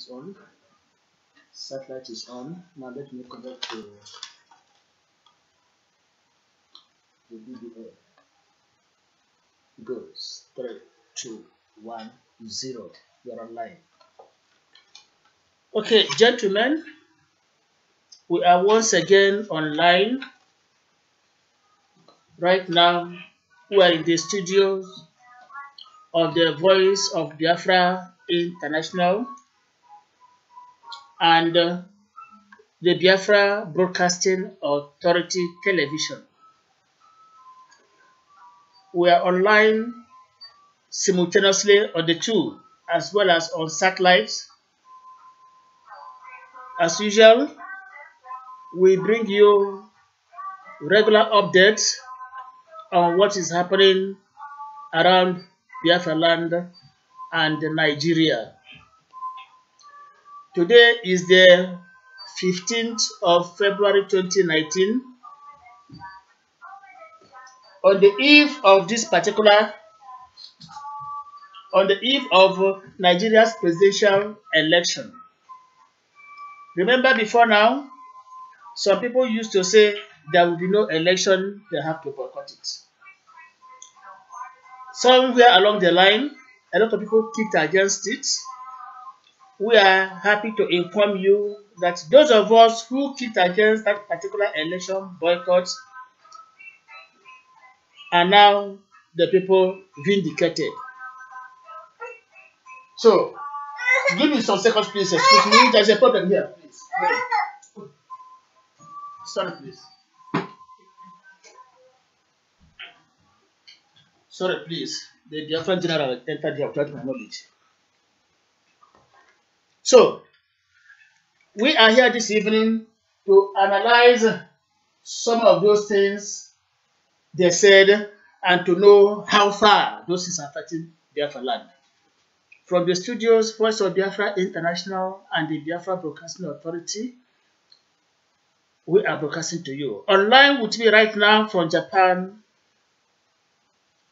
is on. Satellite is on. Now let me connect to the BBA. Goes 3, 2, 1, 0. We are online. Okay, gentlemen, we are once again online. Right now, we are in the studios of the Voice of Biafra International and the Biafra Broadcasting Authority Television. We are online simultaneously on the two, as well as on satellites. As usual, we bring you regular updates on what is happening around Biafra land and Nigeria. Today is the 15th of February 2019. On the eve of Nigeria's presidential election. Remember before now, some people used to say there will be no election, they have to boycott it. Somewhere along the line, a lot of people kicked against it. We are happy to inform you that those of us who kicked against that particular election boycott are now the people vindicated. So, give me some seconds, please. Excuse me, there's a problem here, please. Sorry, please. Sorry, please. The Biafran general entered here without my knowledge. So, we are here this evening to analyze some of those things they said and to know how far those things are affecting Biafra land. From the studios, Voice of Biafra International and the Biafra Broadcasting Authority, we are broadcasting to you. Online with me right now from Japan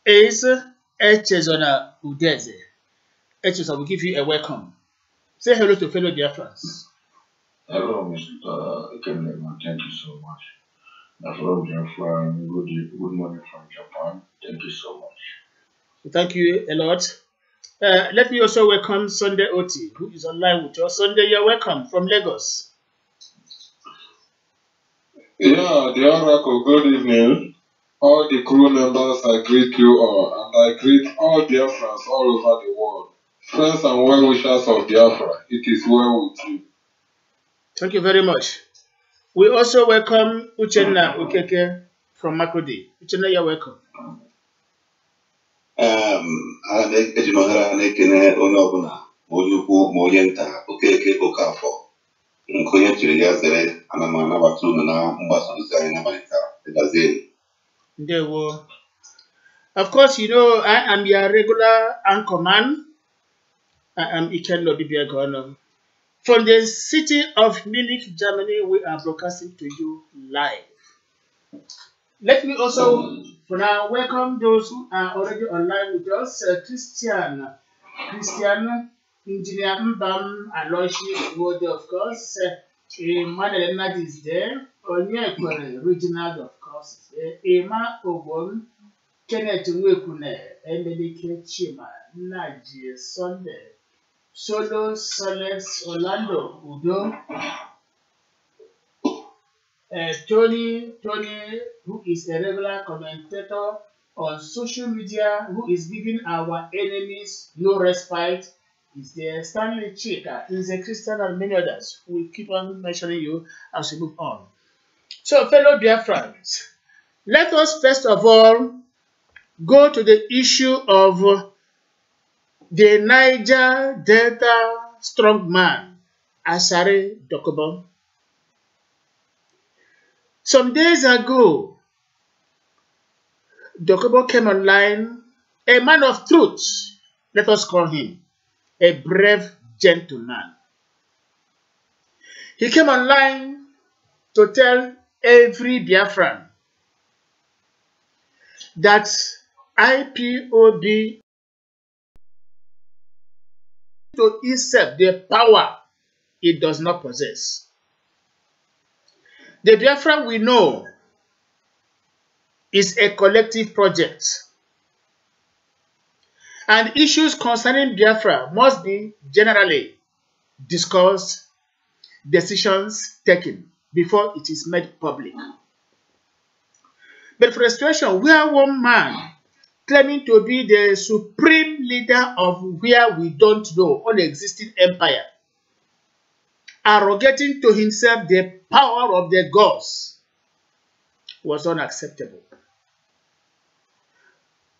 is Echezona Udeze. Echezona will give you a welcome. Say hello to fellow Biafrans. Hello, Mr. Kenlema. Thank you so much. Hello, Biafra. Good morning from Japan. Thank you so much. Thank you a lot. Let me also welcome Sunday Oti, who is online with us. Sunday, you're welcome from Lagos. Yeah, the Oracle, good evening. All the crew members, I greet you all, and I greet all Biafrans all over the world. Friends and well-wishers of Biafra, it is well with you. Thank you very much. We also welcome Uchenna Ukeke from Makodi. Uchenna, you're welcome. Of course, you know, I am your regular anchorman. I am Ikenlo Bibiagono. From the city of Munich, Germany, we are broadcasting to you live. Let me also, for now, welcome those who are already online with us. Christian, Engineer Mbam, Aloysius Wode, of course. Emmanuel Nad is there. Onyekwere, Reginald, of course, is there. Emma Obon, Kenneth Nwekune, Emelike Chima, Naji Sunday, Solo Solex Orlando Udo, Tony, who is a regular commentator on social media, who is giving our enemies no respite, is there. Stanley Chika is a Christian, and many others. We keep on mentioning you as we move on. So, fellow Biafrans, let us first of all go to the issue of the Niger Delta strongman, Asare Dokubo. Some days ago, Dokubo came online, a man of truth, let us call him, a brave gentleman. He came online to tell every Biafran that IPOB to accept the power it does not possess. The Biafra we know is a collective project, and issues concerning Biafra must be generally discussed, decisions taken before it is made public. But for a situation where one man claiming to be the supreme leader of where we don't know, unexisting empire, arrogating to himself the power of the gods, was unacceptable.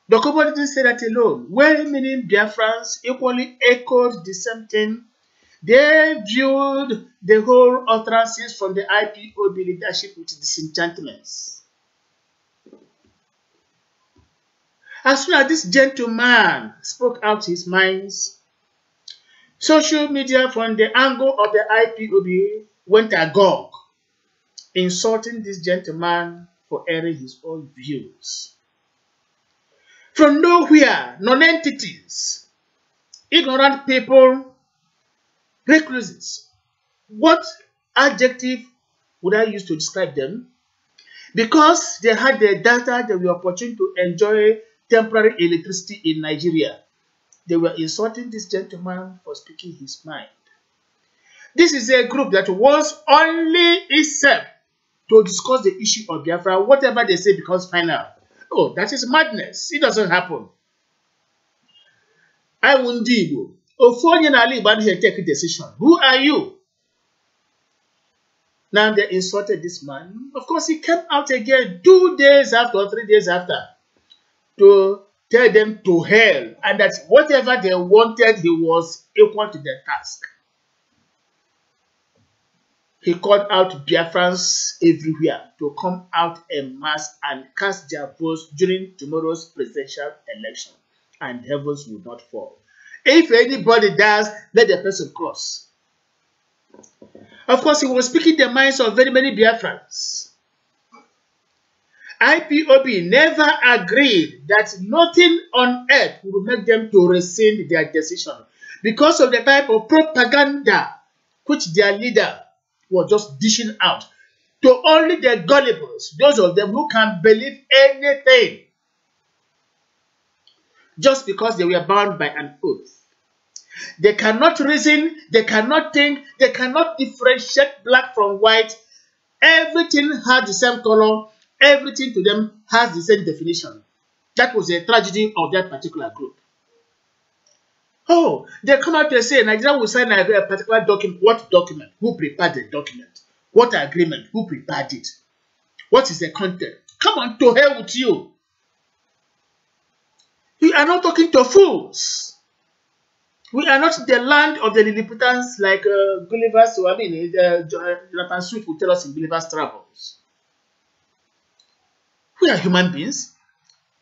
The couple didn't say that alone. Well-meaning Biafrans equally echoed the same thing. They viewed the whole utterances from the IPOB leadership with disenchantments. As soon as this gentleman spoke out his minds, social media from the angle of the IPOB went agog, insulting this gentleman for airing his own views. From nowhere, non-entities, ignorant people, recluses. What adjective would I use to describe them? Because they had the data, they were opportune to enjoy temporary electricity in Nigeria. They were insulting this gentleman for speaking his mind. This is a group that was only itself to discuss the issue of Biafra. Whatever they say becomes final. Oh, that is madness. It doesn't happen. I won't do. Here take a decision. Who are you? Now they insulted this man. Of course, he came out again 2 days after or 3 days after to tell them to hell, and that whatever they wanted, he was equal to the task. He called out Biafrans everywhere to come out en masse and cast their votes during tomorrow's presidential election, and heavens will not fall. If anybody does, let the person cross. Of course, he was speaking the minds of very many Biafrans. IPOB never agreed that nothing on earth would make them to rescind their decision because of the type of propaganda which their leader was just dishing out to only the gullibles, those of them who can believe anything just because they were bound by an oath. They cannot reason, they cannot think, they cannot differentiate black from white. Everything has the same color, everything to them has the same definition. That was a tragedy of that particular group. Oh, they come out to say Nigeria will sign a particular document. What document? Who prepared the document? What agreement? Who prepared it? What is the content? Come on, to hell with you. We are not talking to fools. We are not the land of the Lilliputans like Gulliver's, Jonathan Swift will tell us in Gulliver's Travels. We are human beings,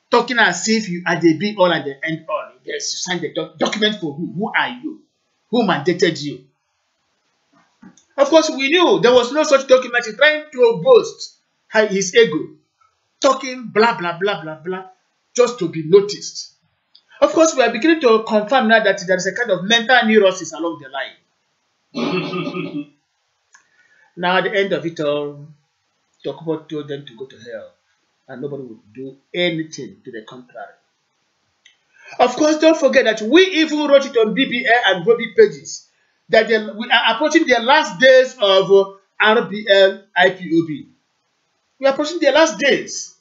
talking as if you are the be all and the end all. Yes, you signed the document for who? Who are you? Who mandated you? Of course, we knew there was no such document. He's trying to boast his ego, talking blah, blah, blah, blah, blah, just to be noticed. Of course, we are beginning to confirm now that there is a kind of mental neurosis along the line. Now, at the end of it all, Tokubo told them to go to hell, and nobody would do anything to the contrary. Of course, don't forget that we even wrote it on BBL and vobi pages that we are approaching the last days of RBL IPOB. We are approaching the last days.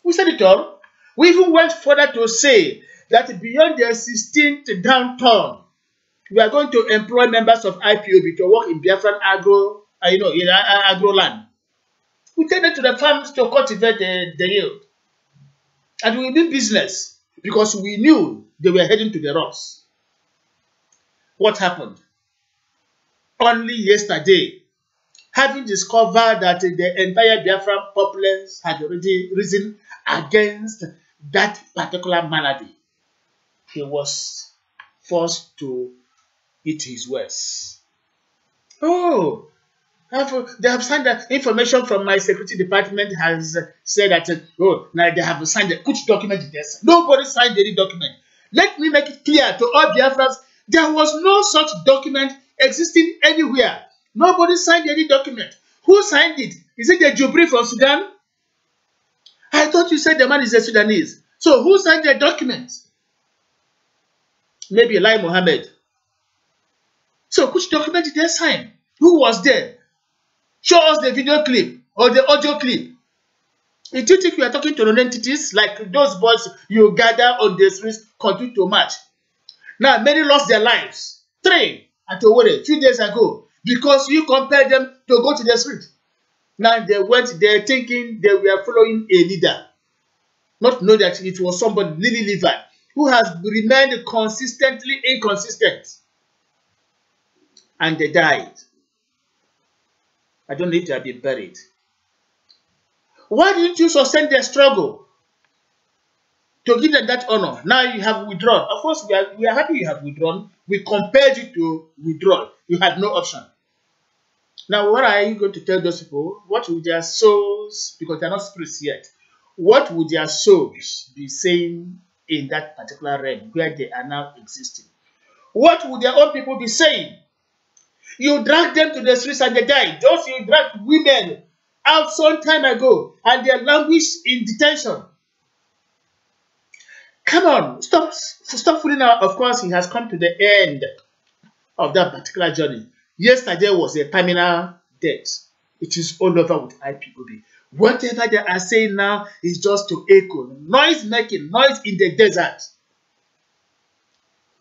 We said it all. We even went further to say that beyond the 16th downturn, we are going to employ members of IPOB to work in Biafran agro, in agro land. We take them to the farms to cultivate the yield. And we do business because we knew they were heading to the rocks. What happened? Only yesterday, having discovered that the entire Biafran populace had already risen against that particular malady, he was forced to eat his words. Oh, they have signed that. Information from my security department has said that, now they have signed which document did they sign? Nobody signed any document. Let me make it clear to all Biafrans, there was no such document existing anywhere. Nobody signed any document. Who signed it? Is it the Jubri from Sudan? I thought you said the man is a Sudanese. So who signed the document? Maybe Lai Mohammed. So which document did they sign? Who was there? Show us the video clip or the audio clip. If you think you are talking to non-entities like those boys you gather on the streets, continue to march. Now, many lost their lives. 3 at Owerri 2 days ago because you compelled them to go to the street. Now, they went there thinking they were following a leader. Not know that it was somebody, Lily Levi, who has remained consistently inconsistent. And they died. I don't need to have been buried. Why didn't you sustain their struggle to give them that honor? Now you have withdrawn. Of course, we are happy you have withdrawn. We compelled you to withdraw. You had no option. Now, what are you going to tell those people? What would their souls, because they are not spirits yet, what would their souls be saying in that particular realm where they are now existing? What would their own people be saying? You dragged them to the streets and they died. Those you dragged women out some time ago and they languished in detention. Come on, stop fooling out. Of course, he has come to the end of that particular journey. Yesterday was a terminal death. It is all over with IPOB. Whatever they are saying now is just to echo. Noise making, noise in the desert.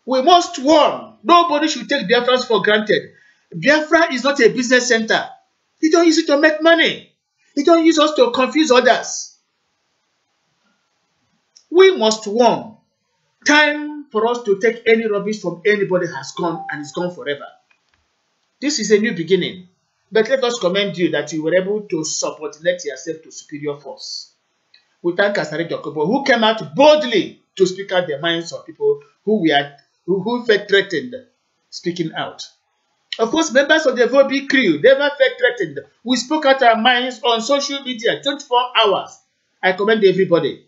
We must warn. Nobody should take Biafra for granted. Biafra is not a business center. You don't use it to make money. You don't use us to confuse others. We must warn. Time for us to take any rubbish from anybody has gone and it's gone forever. This is a new beginning. But let us commend you that you were able to subordinate yourself to superior force. We thank Asari Dokobo, who came out boldly to speak out the minds of people who felt threatened speaking out. Of course, members of the vobi crew never felt threatened. We spoke out our minds on social media 24 hours. I commend everybody.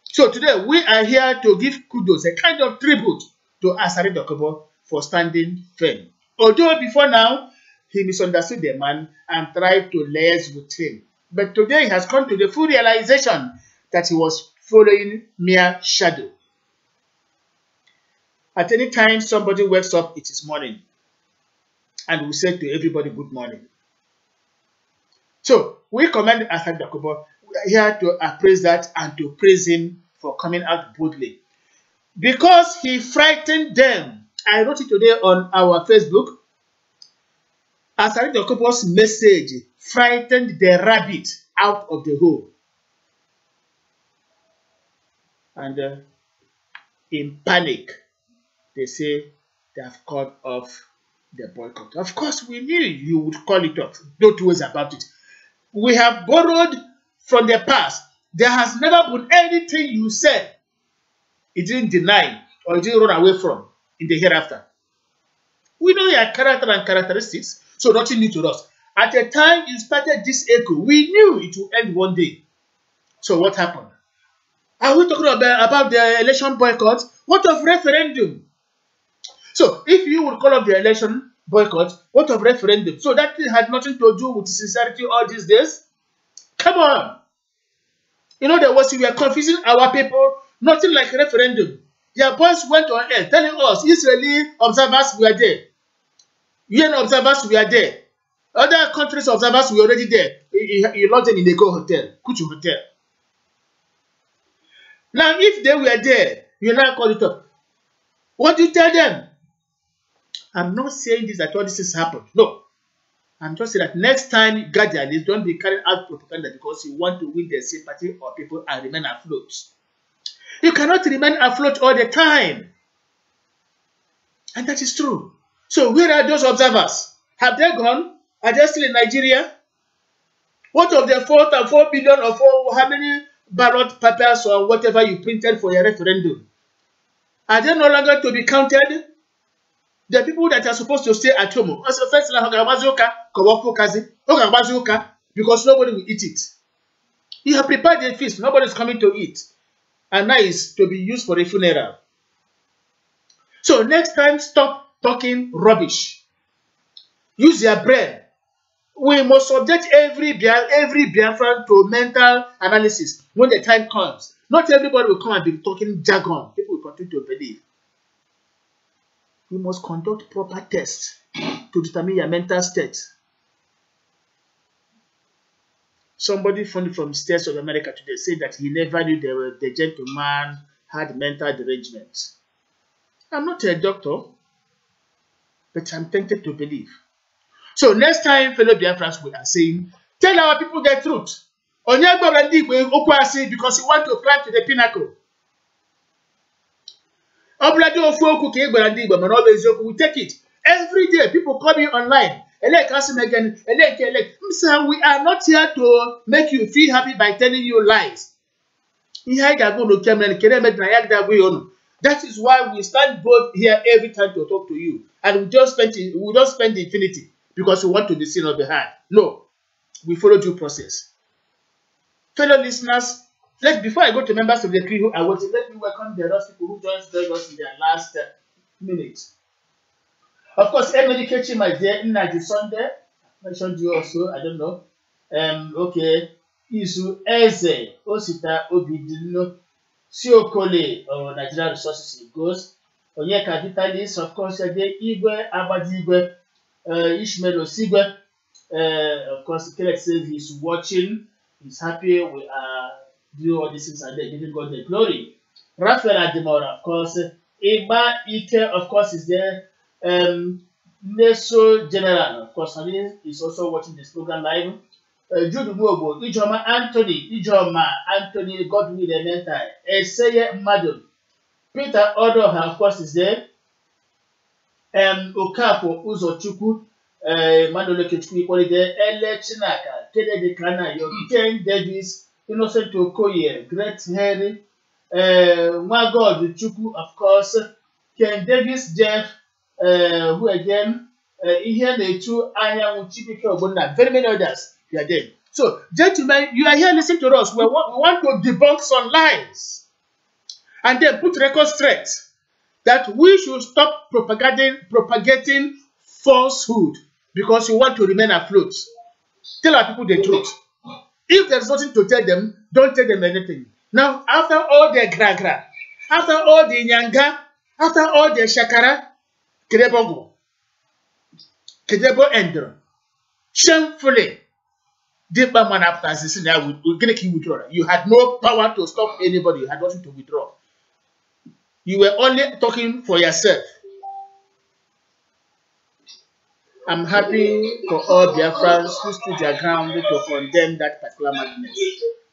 So today, we are here to give kudos, a kind of tribute to Asari Dokobo for standing firm. Although before now, he misunderstood the man and tried to liaise with him. But today he has come to the full realization that he was following mere shadow. At any time somebody wakes up, it is morning. And we say to everybody, good morning. So we commend Asari Dokobo. We are here to appraise that and to praise him for coming out boldly. Because he frightened them. I wrote it today on our Facebook. Asari Dokobo's message frightened the rabbit out of the hole. And in panic, they say they have called off the boycott. Of course, we knew you would call it off. Don't worry about it. We have borrowed from the past. There has never been anything you said it didn't deny or it didn't run away from in the hereafter. We know your character and characteristics, so nothing new to us. At the time you started this echo, we knew it would end one day. So what happened? Are we talking about the election boycott? What of referendum? So if you would call up the election boycott, what of referendum? So that had nothing to do with sincerity all these days? Come on. In other words, we are confusing our people. Nothing like referendum. Your boys went on air telling us Israeli observers were there. UN observers were there. Other countries observers were already there. You lodged them in a hotel, Kuchu Hotel. Now, if they were there, you now call it up. What do you tell them? I'm not saying this that all this has happened. No. I'm just saying that next time, guard your list, don't be carrying out propaganda because you want to win the sympathy of people and remain afloat. You cannot remain afloat all the time. And that is true. So where are those observers? Have they gone? Are they still in Nigeria? What of the 4 billion or how many ballot papers or whatever you printed for your referendum? Are they no longer to be counted? The people that are supposed to stay at home, because nobody will eat it. You have prepared the feast, nobody is coming to eat. And now it's to be used for a funeral. So next time, stop talking rubbish. Use your brain. We must subject every Biafran to mental analysis when the time comes. Not everybody will come and be talking jargon. People will continue to believe. We must conduct proper tests to determine your mental state. Somebody from States of America today said that he never knew the gentleman had mental derangement. I'm not a doctor, but I'm tempted to believe. So next time, fellow Biafrans, we are saying, tell our people the truth. Because you want to climb to the pinnacle. We take it. Every day, people come in online. We are not here to make you feel happy by telling you lies. That is why we stand both here every time to talk to you. And we don't spend infinity because we want to be seen or be heard. No. We follow due process. Fellow listeners, before I go to members of the crew, let me welcome the rest people who joined us in their last minute. Of course, Emily Ketchum, my dear, Nnaji Sunday, I mentioned you also, I don't know. Okay, Isu Eze, Osita Obidino, Siokole, or Nigeria Resources in Ghost, Onyeka Vitalis, of course, Igwe Abadigwe, Ishmael Osigwe, of course, Kenneth says he's watching, he's happy, we are doing all these things and they're giving God the glory. Raphael Ademora, of course, Eba Ike, of course, is there. Neso General, of course, is also watching this program live. Jude Mwobo, Ijoma Anthony, Godwin Elemental, Eseye Madam, Peter Odoha, of course, is there. Okapo Uzochukwu, Manolo Kechukwu, equally there. Ele Chinaka, Kennedy Kana, Ken Davis, Innocent Okoye, Great Harry, Mwagod Chukwu, of course, Ken Davis, Jeff. Who again, here the two Anyanwu Chibike Ogbonna, very many others, they are there. So, gentlemen, you are here listening to us. We want to debunk some lies and then put record straight that we should stop propagating falsehood because you want to remain afloat. Tell our people the truth. If there's nothing to tell them, don't tell them anything. Now, after all the gra-gra, after all the nyanga, after all the shakara, Kedebo Endro. Shamefully, Deeper man after assisting that we're going to withdraw. You had no power to stop anybody, you had nothing to withdraw. You were only talking for yourself. I'm happy for all Biafrans who stood their ground to condemn that particular madness.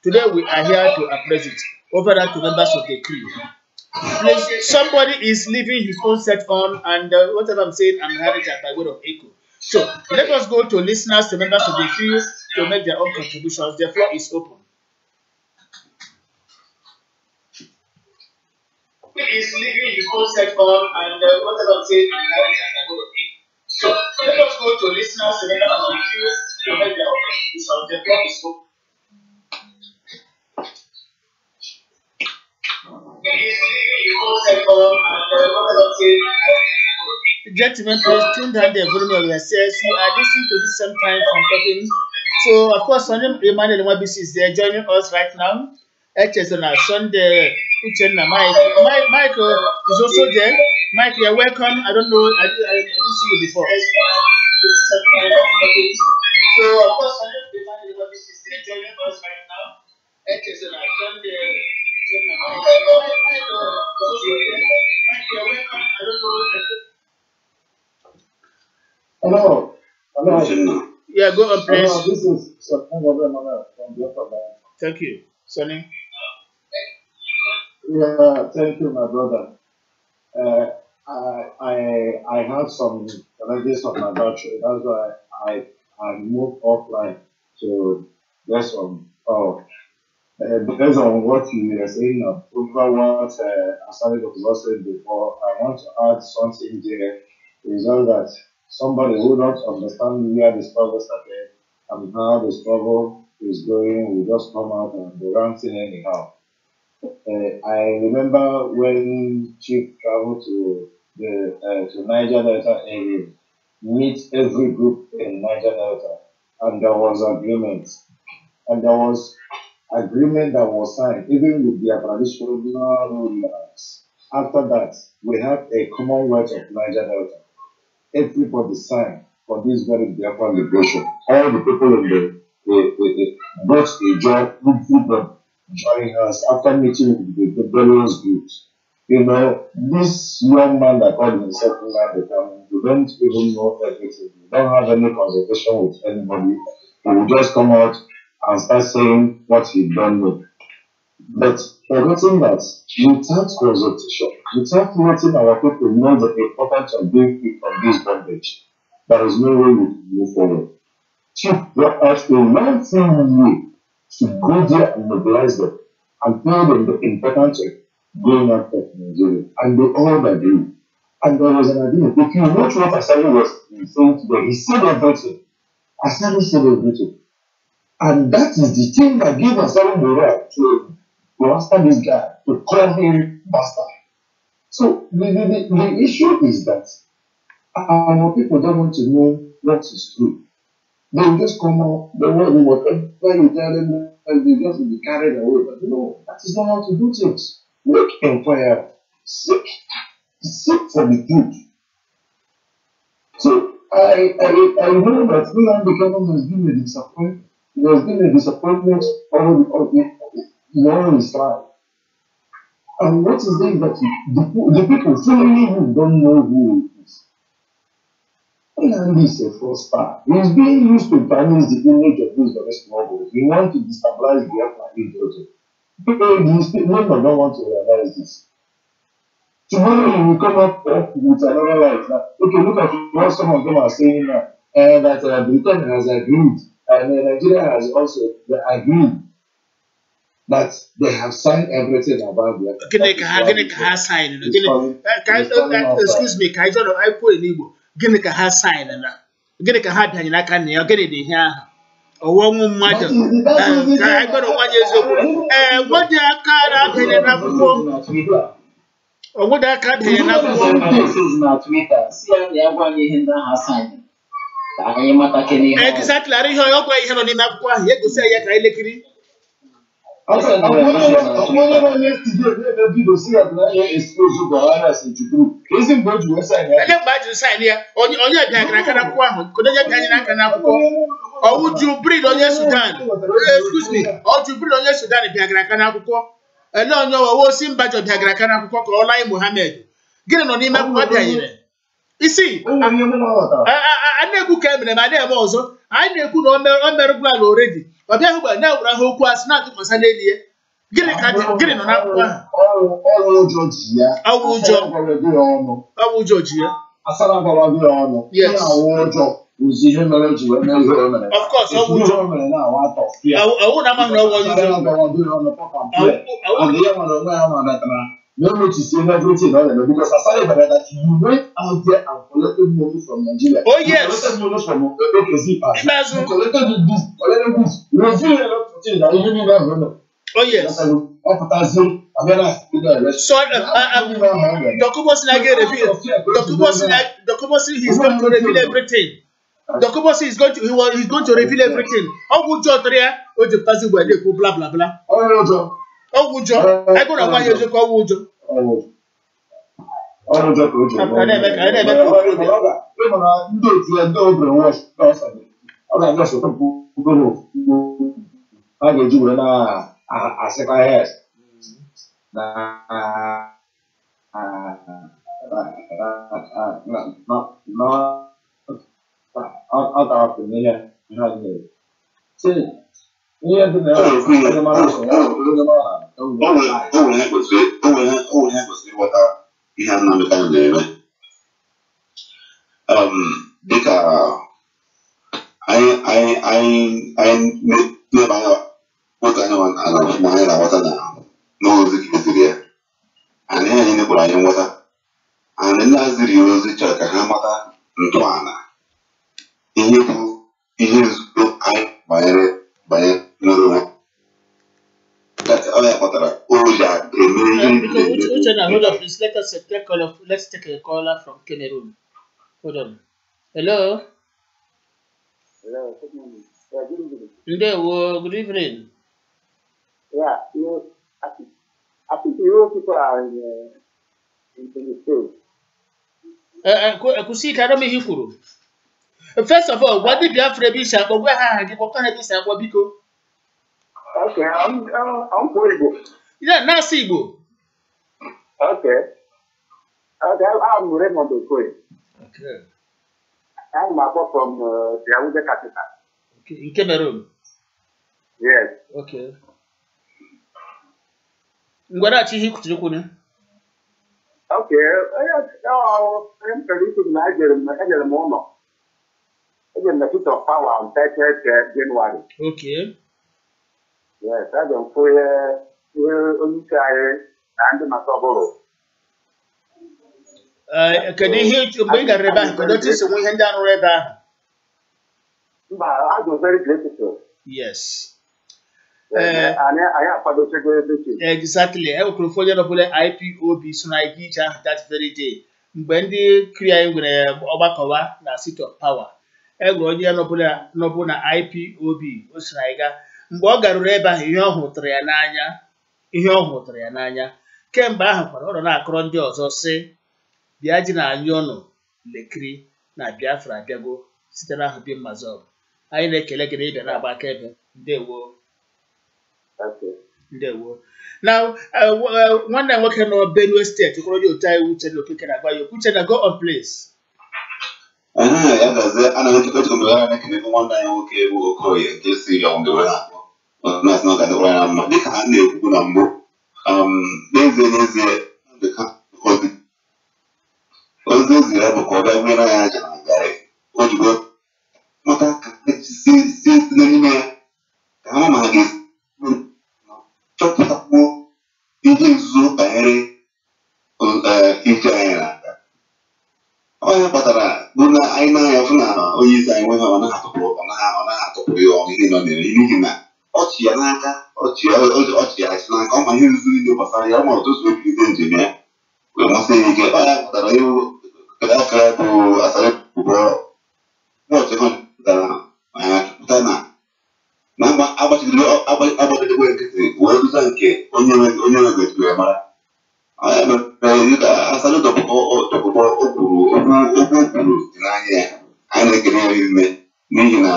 Today we are here to appraise it. Over that to members of the crew. Please, somebody is leaving his own set on, and whatever I'm saying, I'm hearing it by way of echo. So let us go to listeners, to members of the crew, to make their own contributions. The floor is open. Is leaving his own set on, and whatever I'm saying, I'm hearing it by way of echo. So let us go to listeners, to members of the crew, to make their own contributions. The floor is open. Gentlemen, please tune down the volume of yourselves. You are listening to this same time from talking. So, of course, Sonny Emmanuel Mwabisi is there joining us right now. HS on our Sunday, Uchenna Michael is also there. Mike, you're welcome. I don't know, I didn't see you before. So, of course, Sonny Emmanuel Mwabisi is there joining us right now. HS on our Sunday. Hello. Hello. Yeah, go on, please. Hello, this is September from Biafra. Thank you, Sonny. Yeah, thank you, my brother. I had some challenges on my battery. That's why I moved offline to get some power. Depends on what you are saying now. Over what Asani was saying before, I want to add something there. Is all that somebody who don't understand where the struggle started and how the struggle is going will just come out and be ranting anyhow. I remember when Chief traveled to the to Niger Delta area, meet every group in Niger Delta, and there was agreement, and there was agreement that was signed even with their traditional rulers. After that, we have a Commonwealth of Niger Delta. Everybody signed for this very Biafra liberation. All the people in both a job, everybody joining us after meeting with the various groups. You know, this young man that called himself man, you don't even know everything. You don't have any consultation with anybody. He will just come out and start saying what he don't know. But forgetting that without consultation, without letting our people know the importance of being free from this bondage, there is no way we can move forward. Chief brought us a long way to go there and mobilize them and tell them the importance of going out of Nigeria. And they all agree. And there was an agreement. If you watch what Asani was saying today, he said everything. Asani said everything. And that is the thing that gave Asani morale to master this guy, to call him master. So the issue is that our people don't want to know what is true. They will just come out, they want to whatever you tell them, and they just be carried away. But no, that is not how to do things. Make inquire, seek for the truth. So I know that Finland becoming has been a disappointment. It has been a disappointment all his life. And what is it that the people following him don't know who he is? Finland is a fraudster. He is being used to tarnish the image of this very small boy. He wants to destabilize Biafra in Georgia. People don't want to realize this. Tomorrow he will come up with another life. Now, okay, look at what some of them are saying now. That Britain has agreed, and Nigeria has also agreed that they have signed everything about the sign. Excuse me, I put in Igbo. Gịnị ha sign na? Gịnị ha bịanye n'aka na ya? Gịnị dị ihe ahụ? Ọwụwa mmadụ. Ka anyị gbara nwanyị eziokwu. Nwanyị aka na-abịanye n'akwụkwọ. Ọnwụda aka abịanye n'akwụkwọ. Na Twitter, si ya gwa anyị ihe ndị ahụ sign. Ka anyị mata kene ihe. Exactly, ara ihe ọ gwa ihe nọ n'ime akwụkwọ ahụ, ya gosi ya ka anyị lekiri. I said, I'm going to video see that I expose you to others in Jubu. Isn't going to sign here. I don't buy the sign here. On your Diagram, could I get or would you breed on your Sudan? Excuse me, or to breed on your Sudan Diagram? And no, I was in budget Diagram or Lai Mohammed. Get on him up what you see, I never came in my name also. I never could on already. But now who was not to Masalia. Get it on that all Georgia. I will Georgia. Yes. Of course, I will German now. I won't know what you do. No need to say everything because I said that you went out there and collected money from Nigeria. Oh yes. You collected money from OKZ. You collected this, reveal a lot of things that you didn't know. Oh yes. So Dokubosi he's going to reveal everything. Dokubosi is going to reveal everything. How would you try to pass it by the blah blah blah? Oh, would you? I go to buy you to call would you? Ihe dị na kwesịrị ịghọta ihe a na-amịta na-eme dịka anyị na-ebe anya otu anyị ma anyị na-aghọta na n'ozi ka esiri ya anyị na-ekwere anyị nghọta anyị ndị haziri ozi chọrọ ka ha mata ntọala ihe bụ ihe nzuzo anyị banyere n'ụlọ Let's take a caller from Cameroon. Hold on. Hello. Hello, good morning. Yeah, good evening. Good evening. Yeah, I think you people are in the state. Kusi kadome hikuru. First of all, what did Biafra be sha but where ha gi kokana bi sa kwa biko? Okay, I'm Igbo. Yeah, na si Igbo. Okay. Okay, I'm Raymond Okoye. Okay. I'm about from the Abuja capital. Okay, in Cameroon. Yes. Okay. Ngwara chi hikutu ku ne? Okay, I'm predicting I get a moment. I get the heat of power on 30th January. Okay. Yes, I don't feel only and my trouble. Can you hear you bring a reba? Can you see we hand down reba? But I was very grateful. Yes. And I have to Exactly. I will follow the IPOB so I teach that very day. When the create Obakawa na seat of power. Ego onye no na IPOB osraiga mgbe ọ garuru ebe ahụ ihe ọ hụtara ya n'anya kemgbe ahụ kwara ọ nọ na-akọrọ ndị ọzọ sị bịa ji na anyị ọnụ lekiri na Biafra abịago site n'ahụ bim-massob. Anyị na-ekele gị na ịbịa na-agba akaebe. Ndewo. Ndewo. Now, nwanne nwoke nọ Benue State kwụrụ onye otu anyị Uche na Okeke na-agba ya okwu. Uche na go on place. Ya gazie ana na-echekwa na-ekene nwanne anyị nwoke bụ Okoye nke si ya mgbe wee na-akpọ na-asị na ọ ga-adịkwara ya mma dịka ha na-ekwu na mbụ n'ezie dịka ozi eziri ya bụ ka ọ bịa nwere ya aja na garị o jigo mata ka si n'ime ya ka ha ma ha ga-esi chọpụtakwuo ihe nzuzo banyere ije anyị na-aga. Onye kpatara bụ na anyị na-anya fụ na onye isi anyị nweghị ọ naghị atụpụrụ ya ọnụ ihe nọ n'ere n'ihi na ọchị ya n'aka ọchị ya achị n'aka ọ ma ihe nzuzo niile gbasara ya ọ ma otozu obilite njem ya wee masị ya ike ọ ya kpatara iwu Biafra bụ asara bụbọ ụbọchị ha pụtara anya chọpụta na agbachidebe nkịtị wee rụza nke onye nwegotu ya mara dịka asara tọpụbọ okwu dị n'anya ya anyị na-ekele ya ime n'ihi na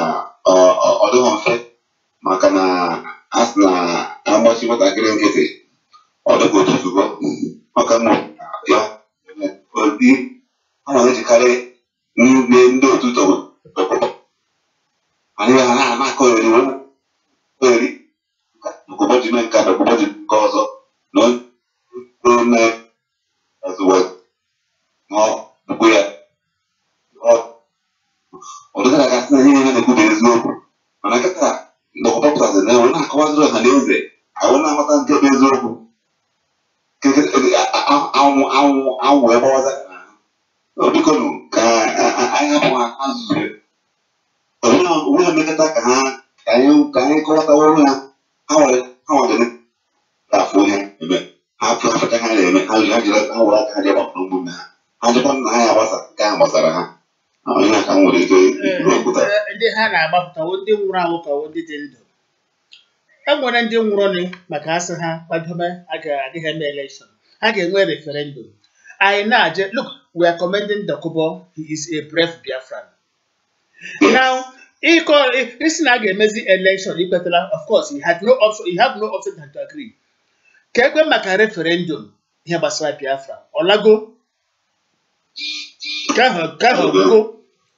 ọ dịghị mfe maka na a sị na agbachi nwatakịrị nkịtị ọ dịka otu ozugbo maka mụ ya ụdị ọ na-ejikarị ndị otu tọpụbọ anyị ha na-akọ eri ụbọchị mee nke ụbọchị nke ọzọ na onye ya ọ dịgara gasị na ihe ha na-ekwu bụ eziokwu mana nkịta ndọkọpụtasị na enwe na-akọwaziri ọha na eze ahụ na-amata nke bụ eziokwu anwụ egbawaza bikonu ka anyị hapụ ha azụzụ onwe ha mmekọta ka anyị kọwatawa onwe ha ha nwere afụ ihe eme ha afụcha ha na-eme ha jiri ha were aka ha ji gbapụrụ ụmụnne ha ha jikwa na ha ya gbasa nke ahụ gbasara ha onye ka nwere ike ịpụta ndị ha na-agbapụtawo ndị nwụrụ anwụ ka ndị dị ndụ enwere ndị nwụrụ maka asị ha kwadobe adịghị eme election ha ga-enwe referendum anyị na-aje look we are commending Dokubo. He is a brave Biafran. Now isi na a ga-emezi election ikwetala of course he have no option than to agree ka ekwe maka referendum ihe gbasara Biafra ọlago ka ahụ ọgwụgo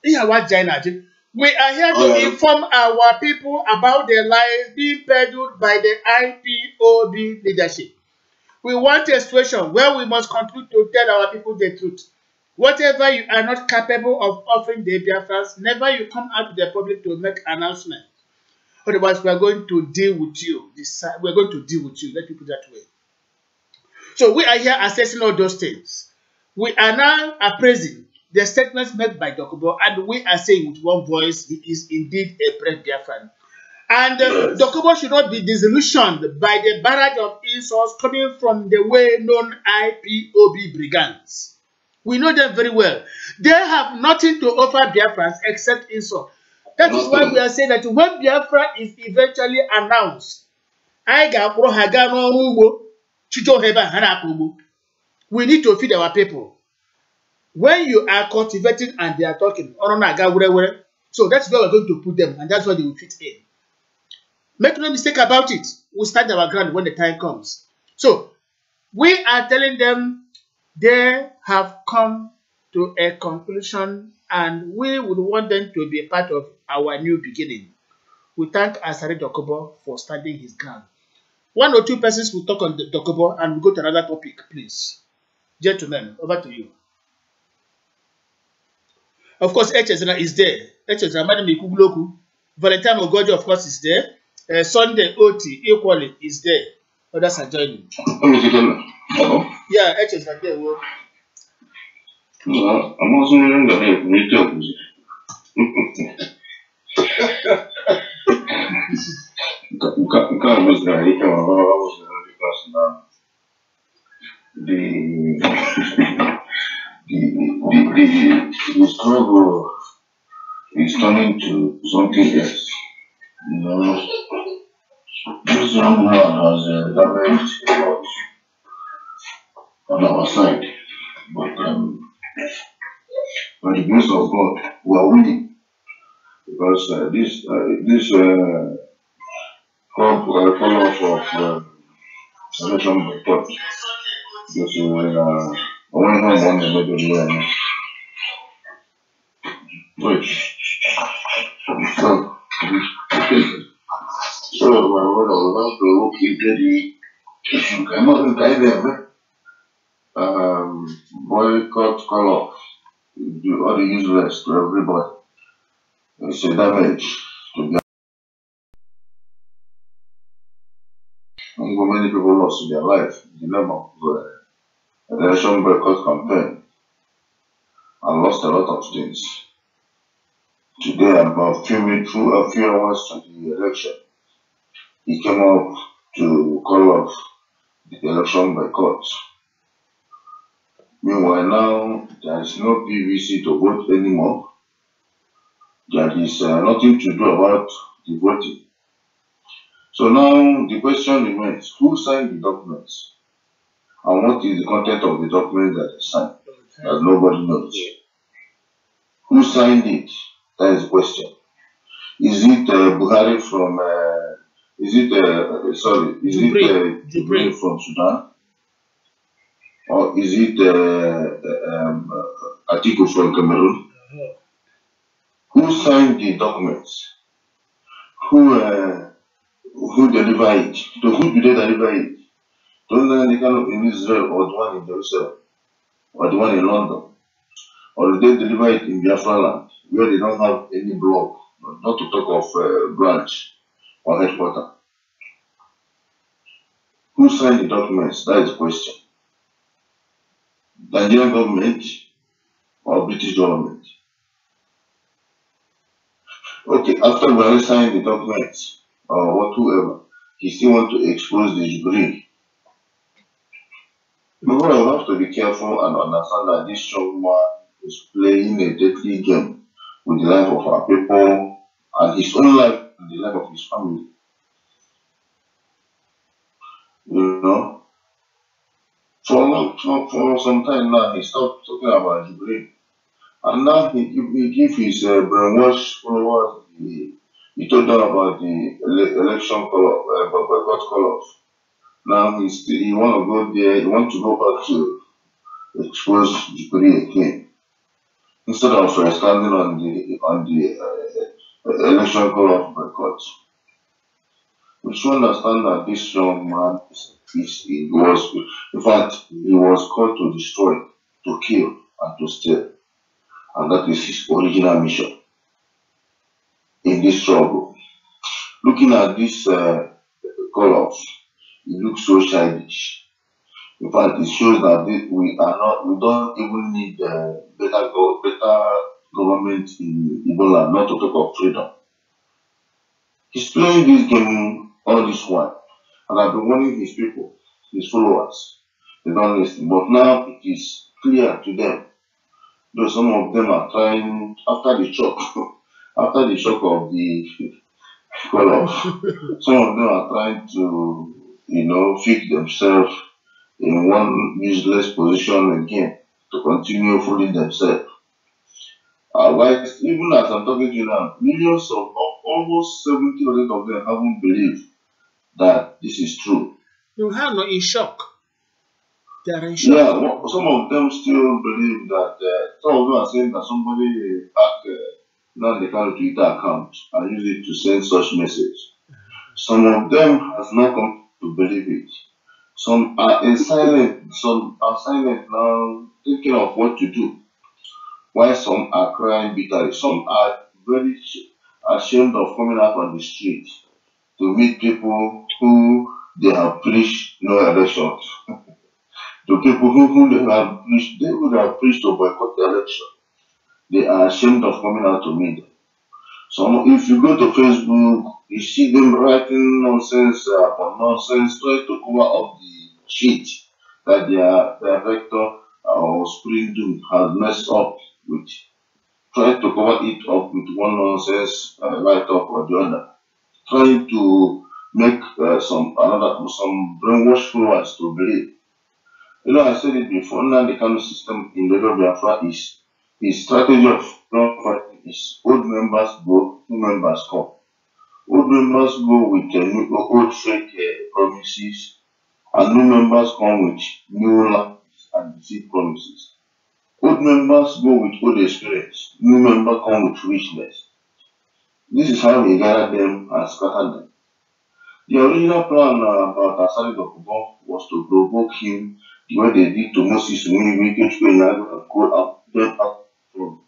ihe awa China ji. We are here to inform our people about the lies being peddled by the IPOB leadership. We want a situation where we must continue to tell our people the truth. Whatever you are not capable of offering the Biafrans, never you come out to the public to make announcement. Otherwise, we are going to deal with you. We are going to deal with you. Let me put it that way. So we are here assessing all those things. We are now appraising the statements made by Dokubo, and we are saying with one voice, he is indeed a brave Biafran. And Dokubo should not be disillusioned by the barrage of insults coming from the well-known IPOB brigands. We know them very well. They have nothing to offer Biafrans except insult. That is why we are saying that when Biafra is eventually announced, we need to feed our people. When you are cultivating and they are talking, so that's where we're going to put them, and that's where they will fit in. Make no mistake about it. We'll stand our ground when the time comes. So we are telling them they have come to a conclusion, and we would want them to be a part of our new beginning. We thank Asari Dokubo for standing his ground. 1 or 2 persons will talk on the Dokubo and we'll go to another topic, please. Gentlemen, over to you. Of course, Echezana is there. Echezana, Madam Ikugloku. Valentine Ogojo, of course, is there. Sunday Oti, equally, is there. Others are joining. Yeah, Echezana there. Well. No, I'm also in the the struggle is turning to something else. You know, this young man has damaged a lot on our side, but by the grace of God, we are winning because this follow-up of selection report. Because only one the wait. So my brother was about to look into the issue. I'm not going to boycott, call off, do all the useless to everybody. It's a damage to the many people lost their life in the name of election boycott campaign and lost a lot of things. Today, about a few hours to the election, he came up to call off the election boycott. Meanwhile, now there is no PVC to vote anymore. There is nothing to do about the voting. So now the question remains, who signed the documents? And what is the content of the document that is signed? That nobody knows. Who signed it? That is the question. Is it Buhari from, Jubril from Sudan? Or is it Atiku from Cameroon? Who signed the documents? Who deliver it? To who do they deliver it? To the kind of in Israel or the one in Jerusalem or the one in London? Or do they deliver it in Biafra land where they don't have any block, not to talk of branch or headquarters? Who signed the documents? That is the question. Nigerian government or British government? Okay, after Buhari signed the documents or whatsoever, he still want to expose the Jubilee. People will have to be careful and understand that this young man is playing a deadly game with the life of our people and his own life and the life of his family. You know, for some time now, he stopped talking about Jubilee. And now he give his brainwashed followers, he told them about the election boycott call-off. Now he want to go there, he want to go back to expose Jubilee again. Instead of standing on the election call-off boycott. We should understand that this young man he was called to destroy, to kill, and to steal. And that is his original mission in this struggle. Looking at this call-off, it looks so childish. In fact, it shows that we don't even need better government in Igbo land, not to talk of freedom. He's playing this game all this while, and I've been warning his people, his followers, they don't listen. But now it is clear to them Though some of them are trying after the shock, after the shock of the off, some of them are trying to, fix themselves in one useless position again to continue fooling themselves. While even as I'm talking to you now, millions of almost 70% of them haven't believed that this is true. You have no in shock. They are in shock. Yeah, some of them still believe that some of them are saying that somebody hacked now they can Twitter account and use it to send such message. Some of them has not come to believe it. Some are silent now, thinking of what to do. While some are crying bitterly, some are very ashamed of coming out on the street to meet people who they have preached no elections. To people who they would have preached to boycott the election. They are ashamed of coming out to meet them. So if you go to Facebook, you see them writing nonsense upon nonsense, trying to cover up the shit that their director or Spring Doom has messed up with. Trying to cover it up with one nonsense write-up or the other. Trying to make some brainwash followers to believe. I said it before, now the kind of system in the Biafra is his strategy of fighting is old members go, new members come. Old members go with old fake promises, and new members come with new lies and deceived promises. Old members go with old experience, new members come with richness. This is how he gathered them and scattered them. The original plan about Asari Dokubo was to provoke him the way they did to Moses when we get to and call them out from.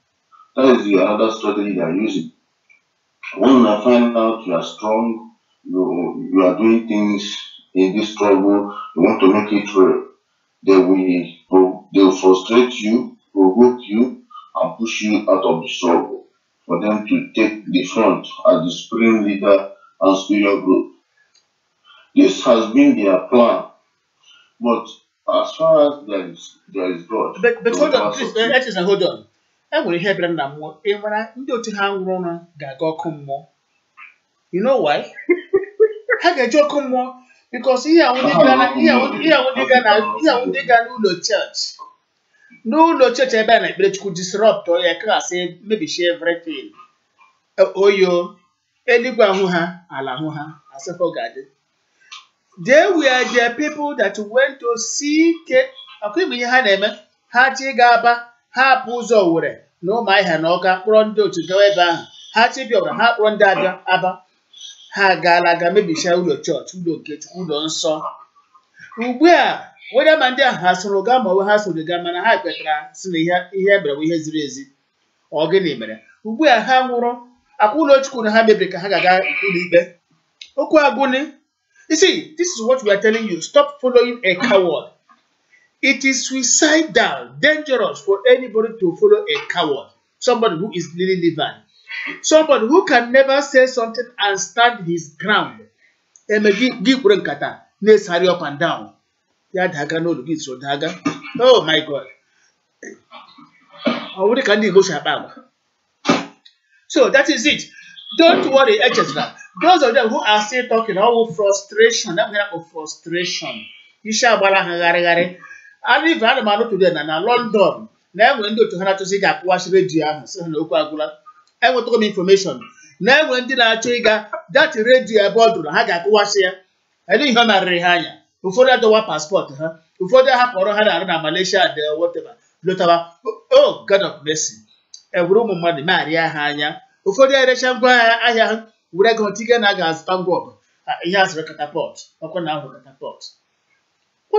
That is another strategy they are using. When I find out you are strong, you are doing things in this struggle, you want to make it real, they will frustrate you, provoke you, and push you out of the struggle for them to take the front as the supreme leader and spiritual group. This has been their plan, but as far as there is God. But hold on, please, hold on. I will hear Brenda more. And when I do to hang Rona, go come more. You know why? I get you come more because here I would no church. No church ever could disrupt or a class say maybe share everything. Oh, yo, Eligua Huha, Alahuha, as a forgotten. They were the people that went to seek it. Okay, we had them. Hachi Gaba, Ha Puzo, no my Hanoka, Rondo to go ever. Hachi Biora, Ha Ronda Abba, Ha Galaga, maybe shall your church, who don't get who don't saw. Where, whether man there has Rogama or has the Gamma Hypetra, Sneha, here, we has raised organimer. Where Hamuro, a cool could have a break a Hagaga, Ulibe. Okwaguni. You see, this is what we are telling you. Stop following a coward. It is suicidal, dangerous for anybody to follow a coward. Somebody who is really living. Somebody who can never say something and stand his ground. And give kata, nails hurry up and down. Oh my God. So that is it. Don't worry, etc. Those of them who are still talking about frustration, that kind of frustration. You shall balangare. I live at Manu today na London. Now when do to Hana to see that wash radio, so no coagula. I want to information. Now when did I trigger that radio about Haga wash here? I didn't have a rehanya. Before that, the passport, huh? Before that, have or had a Malaysia, whatever. Oh, God of mercy. A room of money, Maria Hanya. Before the election, I would I go to Nagas Tango? He has a catapult. What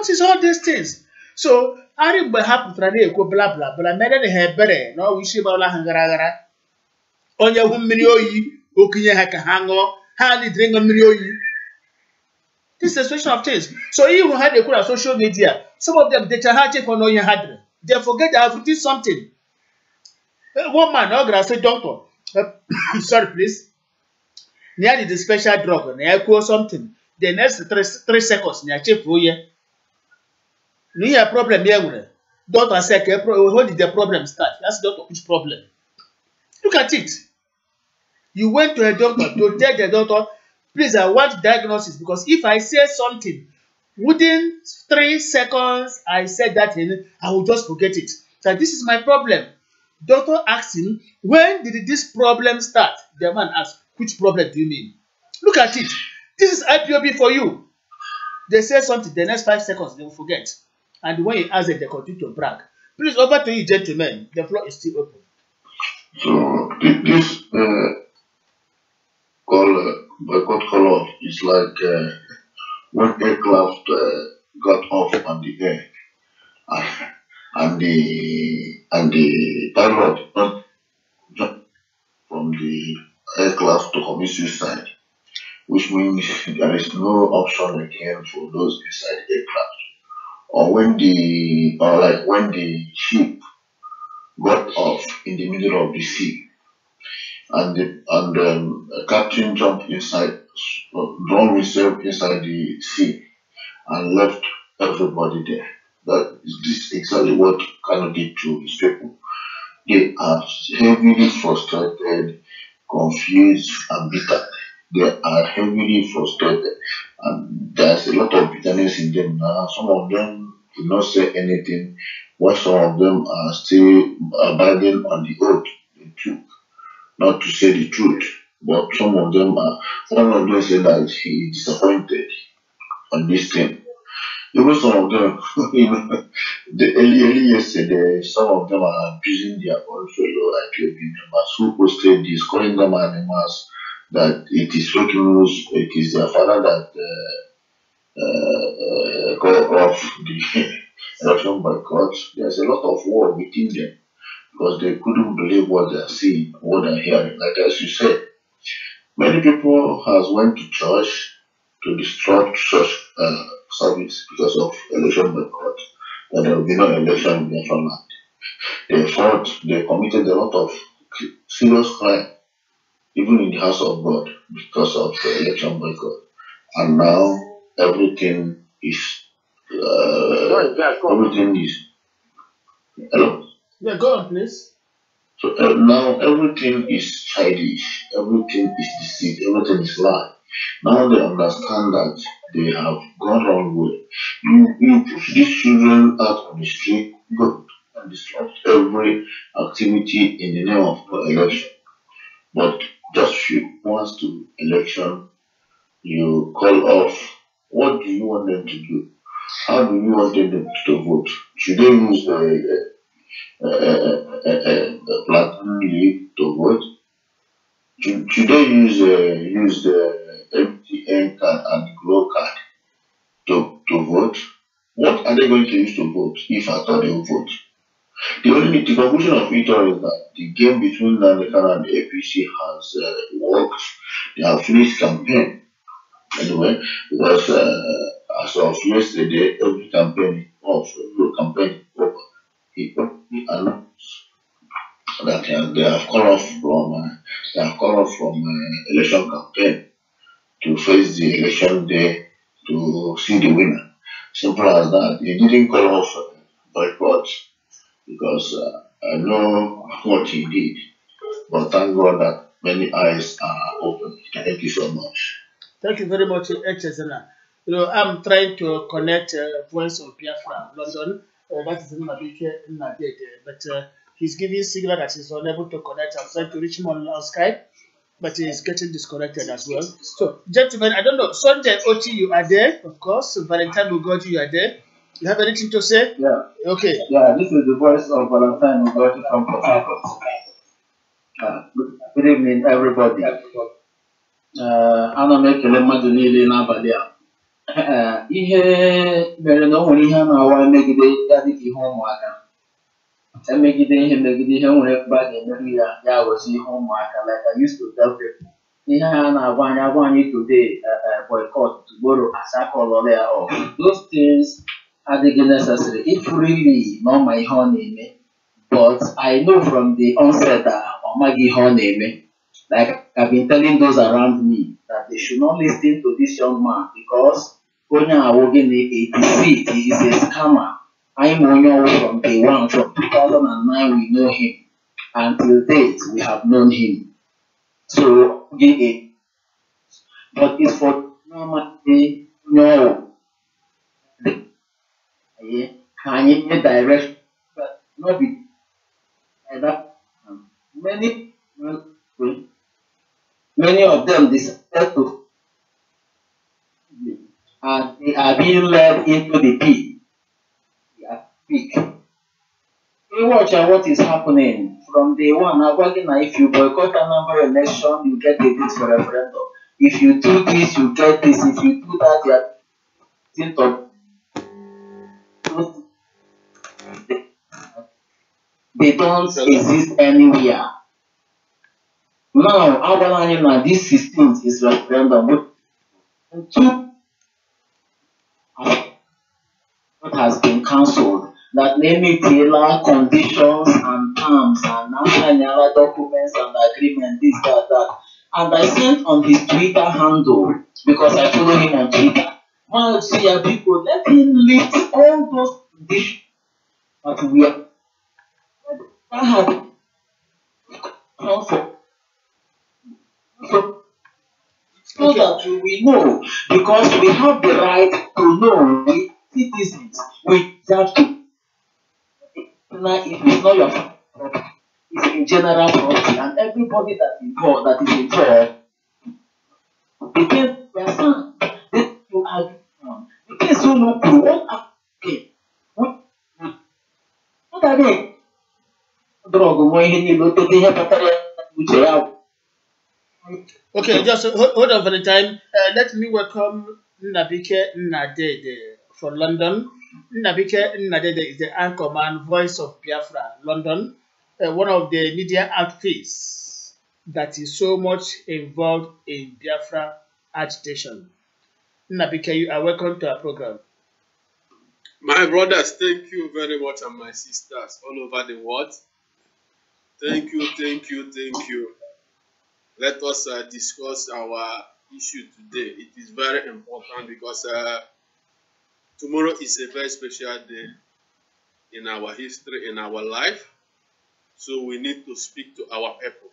is all these things? So, I remember happen to blah blah, but I made it hair better. No, we see about Hangara. On your million, Okinya Hakahango, hardly drink a million. This is a situation of things. So, you who had a good social media, some of them they charge for no you had. They forget they have written something. One man, no grass, doctor. Sorry, please. Near the special drug, near quote something. The next 3 seconds, near check for you. No problem here. Doctor said, "How did the problem start?" That's doctor, which problem? Look at it. You went to a doctor to tell the doctor, please, I want diagnosis, because if I say something within 3 seconds, I said that in, I will just forget it. So this is my problem. Doctor asked him, when did this problem start? The man asked, which problem do you mean? Look at it. This is IPOB for you. They say something, the next 5 seconds, they will forget. And when he asks them, they continue to brag. Please, over to you, gentlemen. The floor is still open. So this boycott call off is like when aircraft got off on the air, and the pilot jumped from the aircraft to commit suicide, which means there is no option again for those inside the aircraft. Or when the ship got off in the middle of the sea, and the captain jumped inside, drowned himself inside the sea, and left everybody there. That is this exactly what Kano did to his people. They are heavily frustrated, confused, and bitter. They are heavily frustrated, and there's a lot of bitterness in them now. Some of them did not say anything, while some of them are still abiding on the oath they took not to say the truth. But some of them are, one of them said that he is disappointed on this thing. Even some of them, the early yesterday, some of them are abusing their own fellow IPOB members who posted this, calling them animals, that it is fake news, it is their father that called off the election boycott. There's a lot of war within them because they couldn't believe what they are seeing, what they are hearing. Like as you said, many people has went to church to disrupt church service because of election boycott, that there will be no election in Biafra land. They fought, they committed a lot of serious crime, even in the house of God, because of the election boycott. And now everything is everything is hello? Yeah, go on, please. So now everything is childish, everything is deceit, everything is lie. Now they understand that they have gone wrong way. You push these children out on the street, go and disrupt every activity in the name of no election. But just few months to election, you call off. What do you want them to do? How do you want them to vote? Should they use the platinum league to vote? Should they use the MTN card and the Glow card to vote? What are they going to use to vote if at all they will vote? The conclusion of it all is that the game between Nandekan and the APC has worked. They have finished campaign anyway, because as of yesterday, every campaign over, he announced that they have called off from election campaign to face the election day to see the winner. Simple as that. He didn't call off boycott because I know what he did, but thank God that many eyes are open. Thank you so much. Thank you very much, Echezena. I'm trying to connect Voice of Biafra, London. That is in Mabike Nadede, but he's giving signal that he's unable to connect. I'm trying to reach him on Skype, but he's getting disconnected as well. So, gentlemen, I don't know. Sunday Ochi, you are there, of course. Valentine Ugoji, you are there. You have anything to say? Yeah. Okay. Yeah, this is the voice of Valentine Ugoji from Port Harcourt. Good evening, everybody. Ana m ekele mmadụ niile n'abalị a. Ihe mere na o nwere ihe a na-awa megide ya dịka ihe ụmụaka. Emegide ihe nwere ebe a ga-emerụ ya ghọzi ihe ụmụaka. Like I used to tell people, ihe a na-agwa anyị today, boycott, tomorrow asakọlọrọ ya off. Those things adịghị necessary. If really na ọ ma ihe ọ na-eme, but I know from the onset that ọ maghị ihe ọ na-eme. Like I've been telling those around me that they should not listen to this young man because Konya Awogene, a deceit, he is a scammer. I'm Onyo from day one, from 2009 we know him. Until date we have known him. So yeah, but it's for normal no. Yeah, can you direct but not be like that. Many many of them decided to and they are being led into the pit. They are weak. You watch and what is happening from day one. Now, if you boycott a number election, you get a this for referendum. If you do this, you get this. If you do that, you are think of they don't exist anywhere. Now, our this 16th is referendum. Two what has been cancelled that namely tailor conditions and terms and national documents and agreement, this, that. And I sent on his Twitter handle because I follow him on Twitter. Now see people, let him list all those conditions that we are that have come for. So that we know, because we have the right to know, we citizens, we have to. Now, if it's not your property, it's in general property, and everybody that is involved, they get their son. They you agree on. The case you know what are they? What are they? Okay, just hold on for the time. Let me welcome Nnabike Nnadede from London. Nnabike Nnadede is the anchorman, voice of Biafra, London, one of the media outfits that is so much involved in Biafra agitation. Nnabike, you are welcome to our program. My brothers, thank you very much, and my sisters all over the world. Thank you. Let us discuss our issue today. It is very important because tomorrow is a very special day in our history, in our life. So we need to speak to our people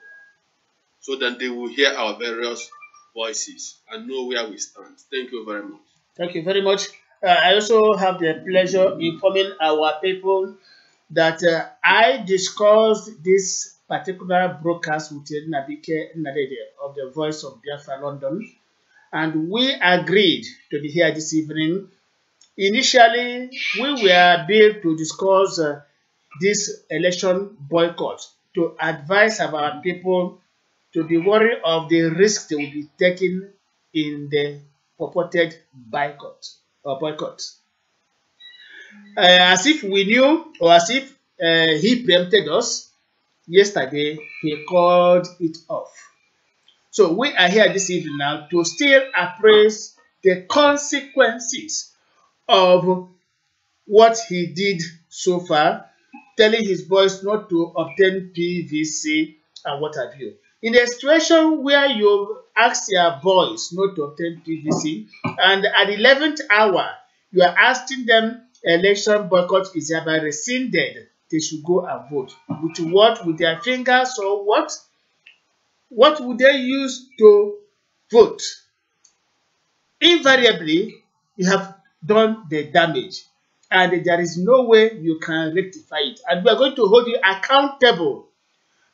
so that they will hear our various voices and know where we stand. Thank you very much. Thank you very much. I also have the pleasure informing our people that I discussed this particular broadcast with Nnabike Nnadede of the Voice of Biafra London, and we agreed to be here this evening. Initially, we were billed to discuss this election boycott, to advise our people to be worried of the risk they will be taking in the purported boycott. As if we knew, or as if he preempted us, yesterday he called it off. So we are here this evening now to still appraise the consequences of what he did so far, telling his boys not to obtain PVC and what have you. In a situation where you ask your boys not to obtain PVC, and at the 11th hour, you are asking them election boycott is hereby rescinded, they should go and vote. With what? With their fingers or what? What would they use to vote? Invariably, you have done the damage, and there is no way you can rectify it. And we are going to hold you accountable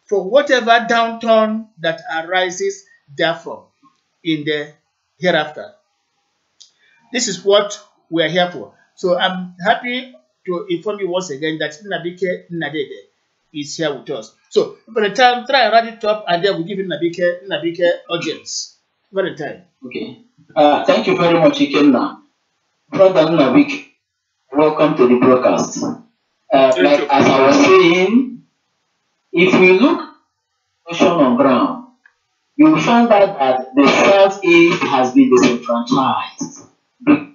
for whatever downturn that arises therefrom in the hereafter. This is what we are here for. So I'm happy to inform you once again that Nnabike Nnadede is here with us. So for the time, try and write it up, and then we'll give Nnabike audience. For the time. Okay. Thank you very much, Ikenna. Brother Nnabike, welcome to the broadcast. Like as I was saying, if we look on ground, you will find out that the Southeast has been disenfranchised. The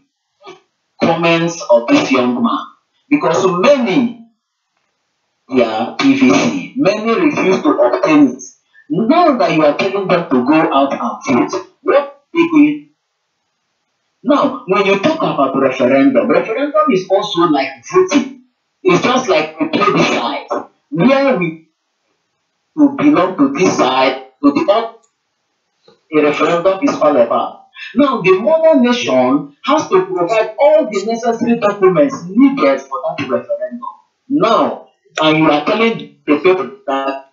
comments of this young man, because many PVC, many refuse to obtain it. Now that you are telling them to go out and vote, what they going? Now, when you talk about referendum is also like voting. It's just like a plebiscite where we to belong to this side, to the other. A referendum is all about. Now, the mother nation has to provide all the necessary documents needed for that referendum. Now, and you are telling the people that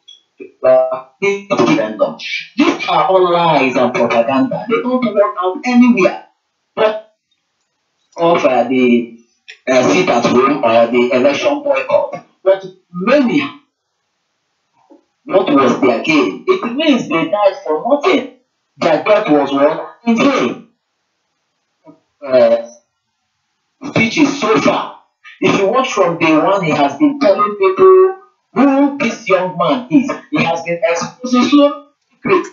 this referendum. These are all lies and propaganda. They don't work out anywhere. But of the sit at home or the election boycott. But many, what was their gain? It means they died for nothing. Their death was what? In vain. Which is so far. If you watch from day one, he has been telling people who this young man is. He has been exposing so secret.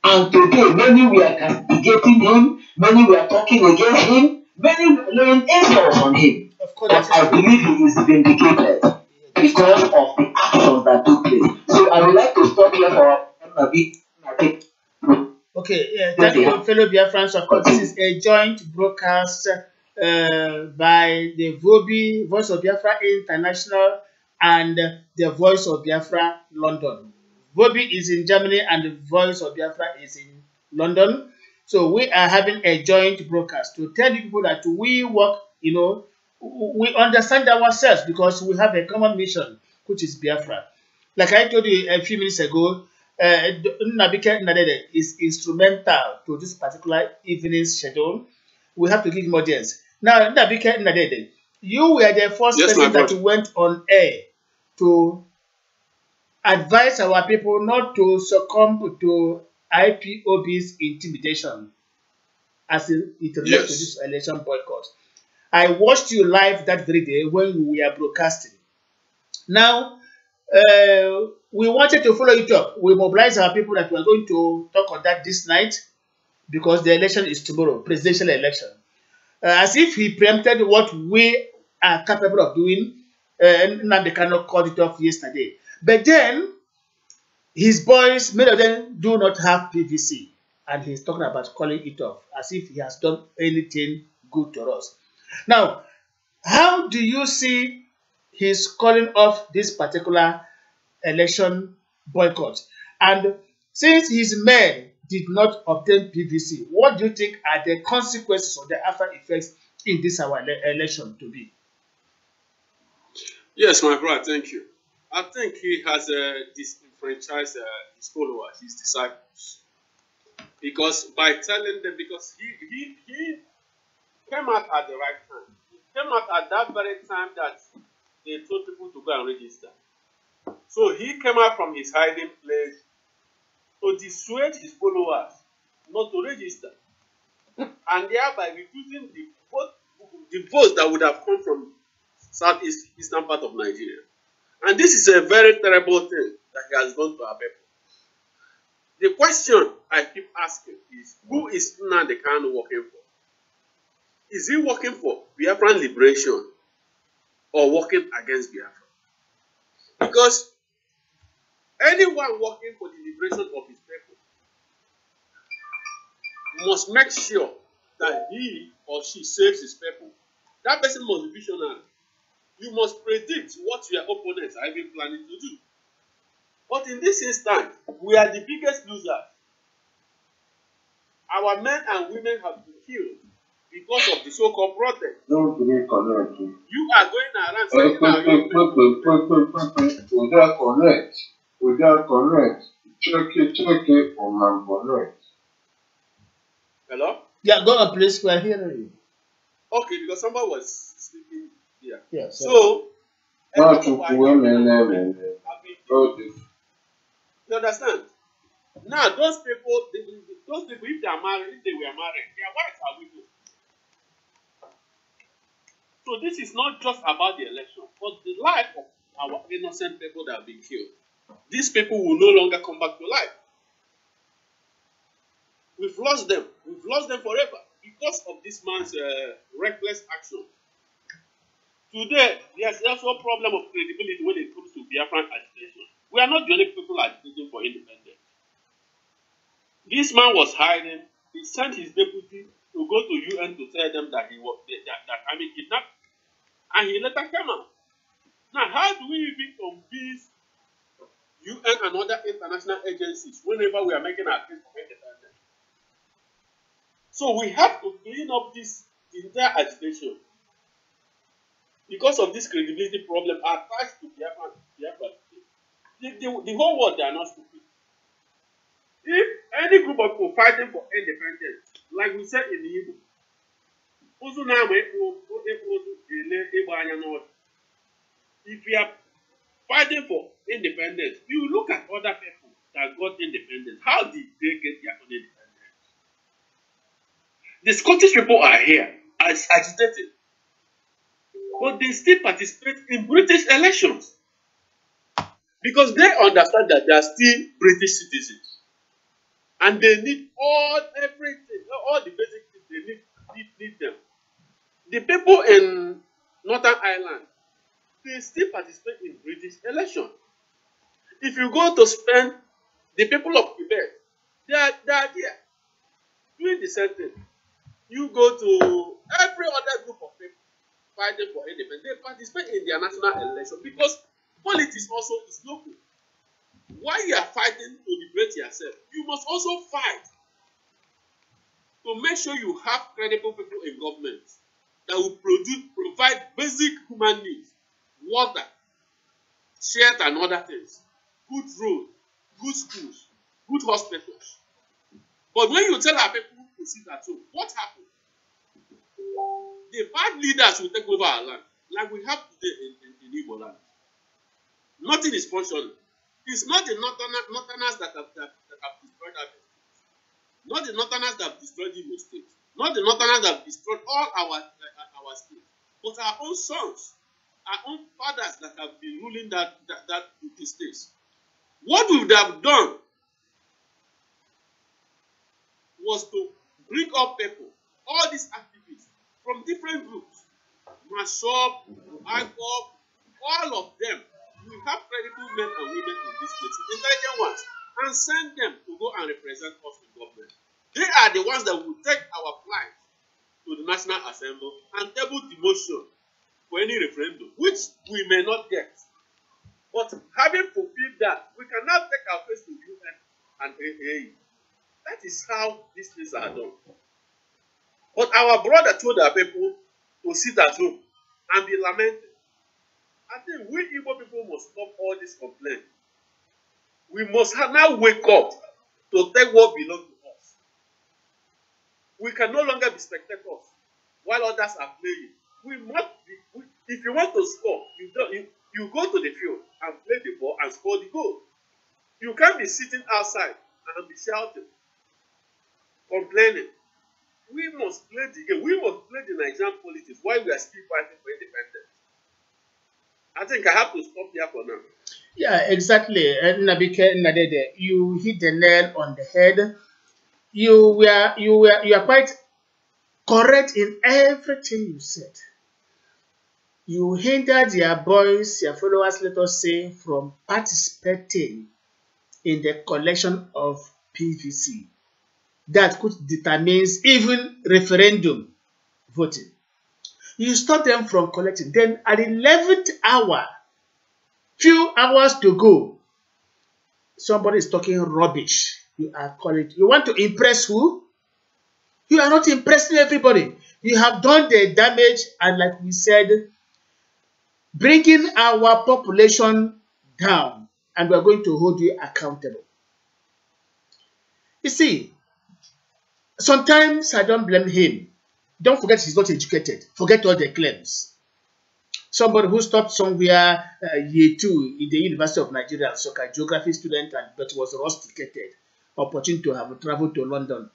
And today, many were castigating him, many were talking against him, many were laying insults on him. Of course, But I believe he is vindicated because of the actions that took place. So I would like to stop here for a bit. Okay, thank you, fellow Biafrans. Of course, this is a joint broadcast by the vobi, Voice of Biafra International, and the Voice of Biafra London. vobi is in Germany and the Voice of Biafra is in London. So we are having a joint broadcast to tell people that we work, we understand ourselves because we have a common mission, which is Biafra. Like I told you a few minutes ago, Nnabike Nnadede is instrumental to this particular evening schedule. We have to give him audience. Now, Nnabike Nnadede, you were the first person that went on air to advise our people not to succumb to IPOB's intimidation as it relates to this election boycott. I watched you live that very day when we were broadcasting. Now, we wanted to follow it up. We mobilized our people that we are going to talk on that this night because the election is tomorrow, presidential election. As if he preempted what we are capable of doing, and they cannot call it off yesterday. But then, his boys, many of them do not have PVC, and he's talking about calling it off, as if he has done anything good to us. Now, how do you see his calling off this particular election boycott? And since his men did not obtain PVC, what do you think are the consequences or the after effects in this our election to be? Yes, my brother, thank you. I think he has disenfranchised his followers, his disciples. Because by telling them, because he came out at the right time. He came out at that very time that they told people to go and register. So he came out from his hiding place to dissuade his followers not to register. And thereby reducing the votes that would have come from eastern part of Nigeria. And this is a very terrible thing that he has done to our people. The question I keep asking is, who is Nnamdi Kanu working for? Is he working for Biafran liberation or working against Biafra? Because anyone working for the liberation of his people must make sure that he or she saves his people. That person must be visionary. You must predict what your opponents are even planning to do. But in this instance, we are the biggest losers. Our men and women have been killed because of the so-called protest. Don't really connect. You are going around saying We got connect. Check it on my connect. Hello? Yeah, go on, please. We are hearing you. Okay, because somebody was sleeping here. Yeah, so You understand? Now, those people, if they are married, if they were married, their wives are widows. So this is not just about the election, but the life of our innocent people that have been killed. These people will no longer come back to life. We've lost them. We've lost them forever because of this man's reckless action. Today, there's also a problem of credibility when it comes to Biafran agitation. We are not the only people agitating for independence. This man was hiding. He sent his deputy to go to UN to tell them that he was that Army kidnapped. And he later came out. Now, how do we even convince UN and other international agencies whenever we are making our case for independence? So we have to clean up this entire agitation. Because of this credibility problem attached to Biafra. The whole world, they are not stupid. If any group of people fighting for independence, like we said in the Igbo, if we are fighting for independence, you look at other people that got independence. How did they get their own independence? The Scottish people are here as agitating, but they still participate in British elections because they understand that they are still British citizens. And they need everything, all the basic things they need them. The people in Northern Ireland, they still participate in British election. If you go to Spain, the people of Quebec, they are there doing the same thing. You go to every other group of people fighting for independence, they participate in their national election because politics also is local. While you are fighting to liberate yourself, you must also fight to make sure you have credible people in government that will provide basic human needs, water, shelter and other things, good roads, good schools, good hospitals. But when you tell our people to sit at home, what happens? The bad leaders will take over our land, like we have today in Igbo land. Nothing is functioning. It's not the Northerners that have destroyed our state. Not the Northerners that have destroyed Igbo state. Not the Northerners that have destroyed all our states. But our own sons, our own fathers that have been ruling that states. What we would have done was to bring up people, all these activists from different groups, bim-massob, IPOB, all of them. We have credible men and women in this place, intelligent ones, and send them to go and represent us in government. They are the ones that will take our plight to the National Assembly and table the motion for any referendum, which we may not get. But having fulfilled that, we can now take our face to UN and AA. That is how these things are done. But our brother told our people to sit at home and be lamented. I think we Igbo people must stop all this complaint. We must now wake up to take what belongs to us. We can no longer be spectators while others are playing. We must be, if you want to score, you go to the field and play the ball and score the goal. You can't be sitting outside and be shouting, complaining. We must play the game. We must play the Nigerian politics while we are still fighting for independence. I think I have to stop here for now. Yeah, exactly. Nabike Nadede, you hit the nail on the head. You are quite correct in everything you said. You hindered your boys, your followers, let us say, from participating in the collection of PVC that could determine even referendum voting. You stop them from collecting. Then at the 11th hour, few hours to go, somebody is talking rubbish. You are calling. You want to impress who? You are not impressing everybody. You have done the damage, and like we said, bringing our population down, and we are going to hold you accountable. You see, sometimes I don't blame him. Don't forget he's not educated. Forget all the claims. Somebody who stopped somewhere year 2 in the University of Nigeria, a geography student, but was rusticated, opportunity to have traveled to London.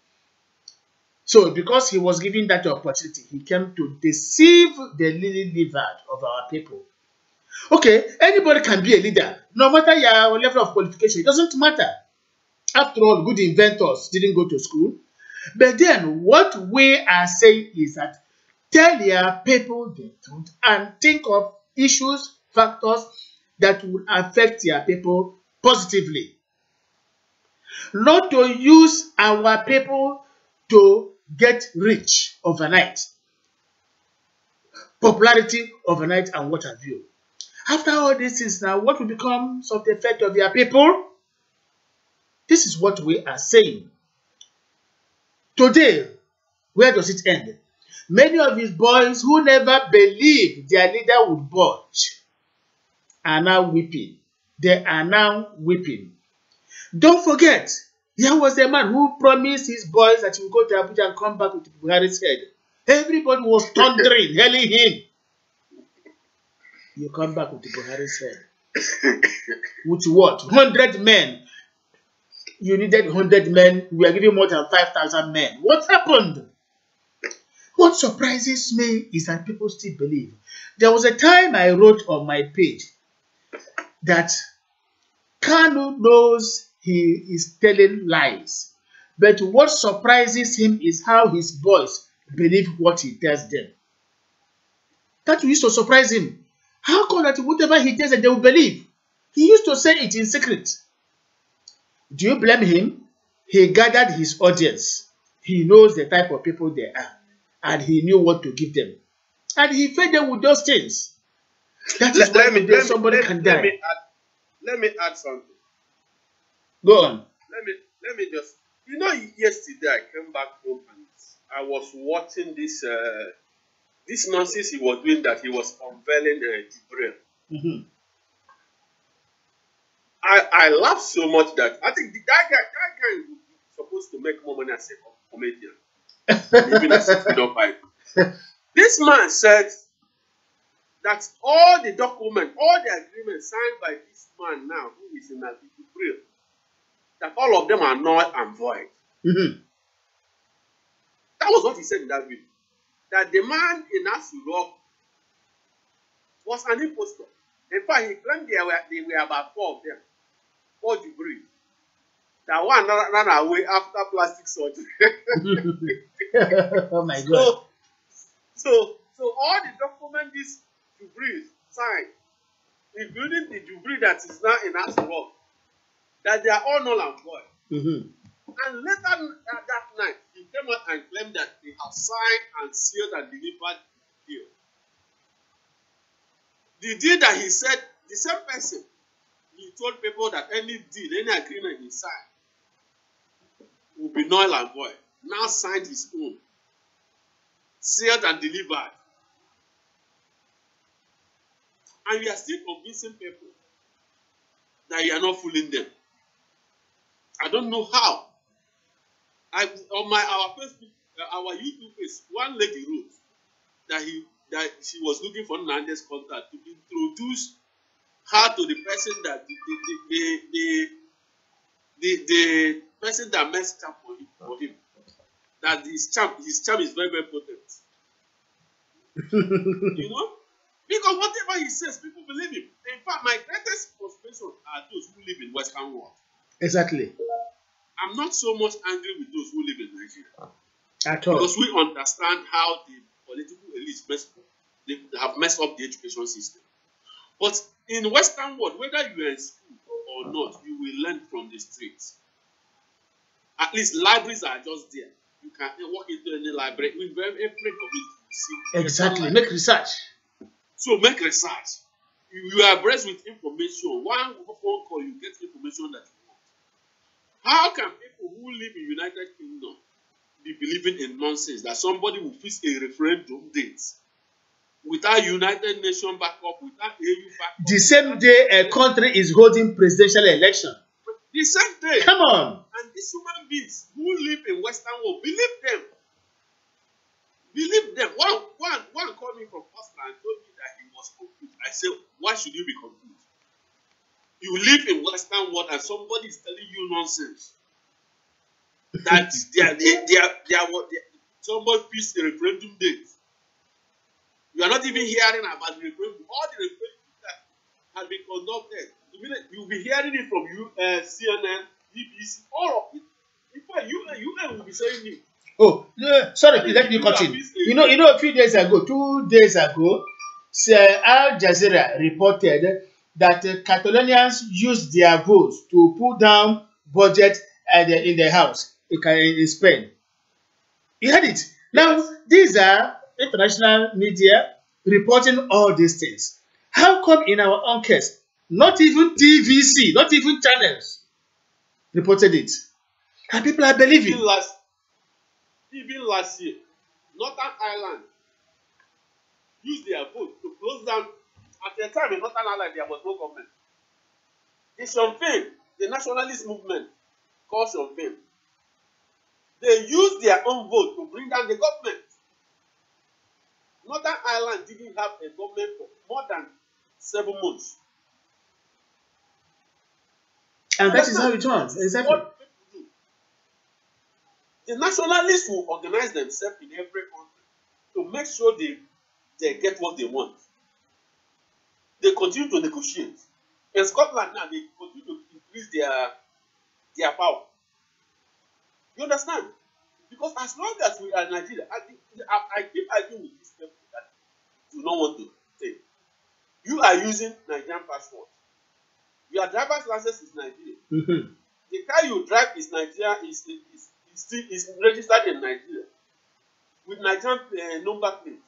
So because he was given that opportunity, he came to deceive the lily-livered of our people. Okay, anybody can be a leader, no matter your level of qualification. It doesn't matter. After all, good inventors didn't go to school. But then what we are saying is that tell your people the truth and think of issues, factors that will affect your people positively. Not to use our people to get rich overnight. popularity overnight and what have you. After all these things now, what will become of the effect of their people? This is what we are saying. Today, where does it end? Many of his boys who never believed their leader would budge are now weeping. They are now weeping. Don't forget, there was a man who promised his boys that he would go to Abuja and come back with Buhari's head. Everybody was thundering, hailing him. You come back with Buhari's head. With what? 100 men. You needed 100 men. We are giving more than 5,000 men. What happened? What surprises me is that people still believe. There was a time I wrote on my page that Kanu knows he is telling lies. But what surprises him is how his boys believe what he tells them. That used to surprise him. How come that whatever he tells them, they will believe? He used to say it in secret. Do you blame him? He gathered his audience. He knows the type of people they are. And he knew what to give them. And he fed them with those things. That is why somebody can die. Let me add something. Go on. Let me just, yesterday I came back home and I was watching this nonsense he was doing, that he was unveiling Jibril. Mm-hmm. I laughed so much that I think that guy is supposed to make more money as a comedian. Even as a freedom fighter. This man said that all the documents, all the agreements signed by this man now, who is in Jibril, that all of them are null and void. Mm-hmm. That was what he said in that video. That the man in Asurok was an impostor. In fact, he claimed there were about 4 of them. 4 Jibril. That one ran away after plastic surgery. Oh my God. So all the documents this Jibril signed, including the Jibril that is now in Asurok, that they are all null and void. Mm-hmm. And later that night, he came out and claimed that they have signed and sealed and delivered the deal. The deal that he said, the same person, he told people that any deal, any agreement he signed will be null and void. Now signed his own, sealed and delivered. And we are still convincing people that you are not fooling them. I don't know how. On our Facebook, our YouTube page, one lady wrote that she was looking for Nande's contact to introduce her to the person that the person that messed up for him. That his charm is very, very potent. Because whatever he says, people believe him. In fact, my greatest frustration are those who live in Western world. Exactly. I'm not so much angry with those who live in Nigeria. At all. Because we understand how the political elites have messed up the education system. But in Western world, whether you are in school or not, you will learn from the streets. At least libraries are just there. You can walk into any library. In every community, you see. Exactly. Make research. So make research. You are abreast with information. One phone call, you get information that you want. How can people who live in United Kingdom be believing in nonsense that somebody will fix a referendum date without United Nations backup, without AU backup? The same day a country is holding presidential election. The same day. Come on. And these human beings who live in Western world, believe them. Believe them. One called me from Australia and told me that he was confused. I said, why should you be confused? You live in Western world and somebody is telling you nonsense. That somebody fixed the referendum date. You are not even hearing about the referendum. All the referendum that have been conducted. You will be hearing it from CNN, BBC, all of it. In fact, UN will be saying it. Oh, yeah, sorry, let me continue. You know, a few days ago, 2 days ago, Al Jazeera reported that Catalonians used their votes to pull down budget in the house in Spain. You heard it. Now, these are international media reporting all these things? How come in our own case, not even TVC, not even channels reported it? And people are believing. Even last year, Northern Ireland used their vote to close down. At the time in Northern Ireland, there was no government. The Sinn Féin, the nationalist movement called Sinn Féin, they used their own vote to bring down the government. Northern Ireland didn't have a government for more than 7 months. And that is how it was. Exactly. What people do. The nationalists will organize themselves in every country to make sure they get what they want. They continue to negotiate. In Scotland now, they continue to increase their power. You understand? Because as long as we are Nigeria, I keep arguing with these people that do not want to say. You are using Nigerian passport. Your driver's license is Nigeria. Mm-hmm. The car you drive is Nigeria, is registered in Nigeria with Nigerian number plate.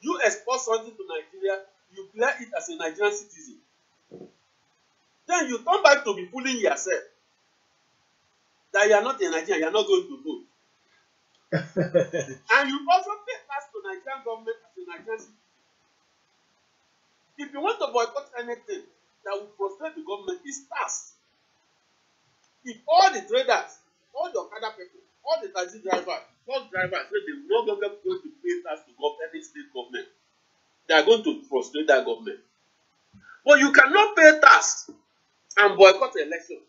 You export something to Nigeria, you declare it as a Nigerian citizen. Then you come back to be fooling yourself that you are not a Nigerian, you are not going to vote. And you also pay tax to Nigerian government as a Nigerian citizen. If you want to boycott anything that will frustrate the government, it's tax. If all the traders, all the Okada people, all the taxi drivers, bus drivers say they are no longer going to pay tax to any state government, they are going to frustrate that government. But you cannot pay tax and boycott the election.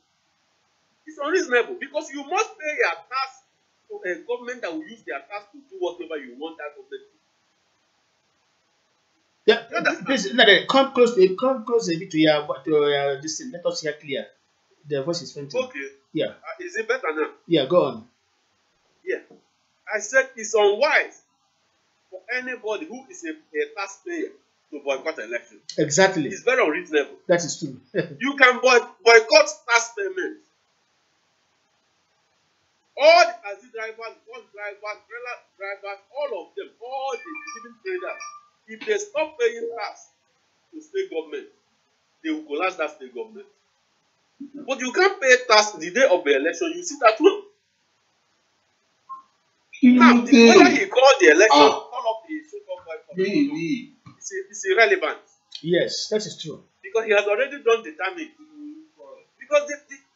It's unreasonable because you must pay your tax to a government that will use their tax to do whatever you want that government to. Yeah, please, come close a bit to your this thing. Let us hear clear. The voice is fainting. Okay. Yeah. Is it better now? Yeah, go on. Yeah. I said it's unwise for anybody who is a taxpayer to boycott election. Exactly. It's very unreasonable. That is true. You can boycott tax payments. All the taxi drivers, bus drivers, trailer drivers, all of them, all the shipping traders, if they stop paying tax to state government, they will collapse that state government. But you can't pay tax the day of the election, you sit at home. Now, whether you call the election, call up the so-called boycott, it's irrelevant. Yes, that is true. Because he has already done the damage. Because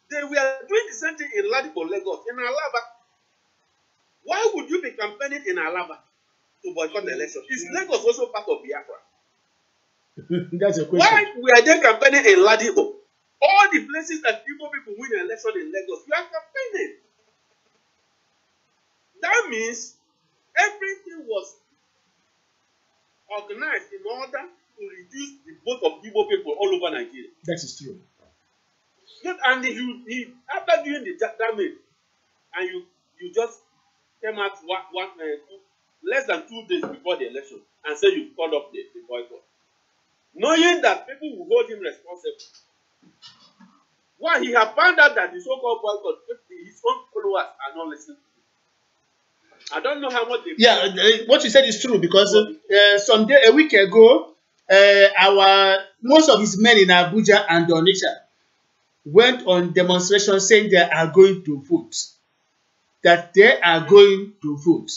they were doing the same thing in Ladipo, Lagos, in Alaba. Why would you be campaigning in Alaba to boycott the election? Is Lagos also part of Biafra? That's a question. Why were they campaigning in Ladipo? All the places that people win an election in Lagos, you are campaigning. That means everything was organized in order to reduce the vote of Igbo people all over Nigeria. That is true. And he after doing the damage, and you just came out less than 2 days before the election and say you called up the boycott, knowing that people will hold him responsible. Why? He have found out that the so-called boycott, his own followers are not listening. I don't know how much they. Yeah, what you said is true because a week ago, most of his men in Abuja and Onitsha went on demonstration saying they are going to vote. That they are going to vote.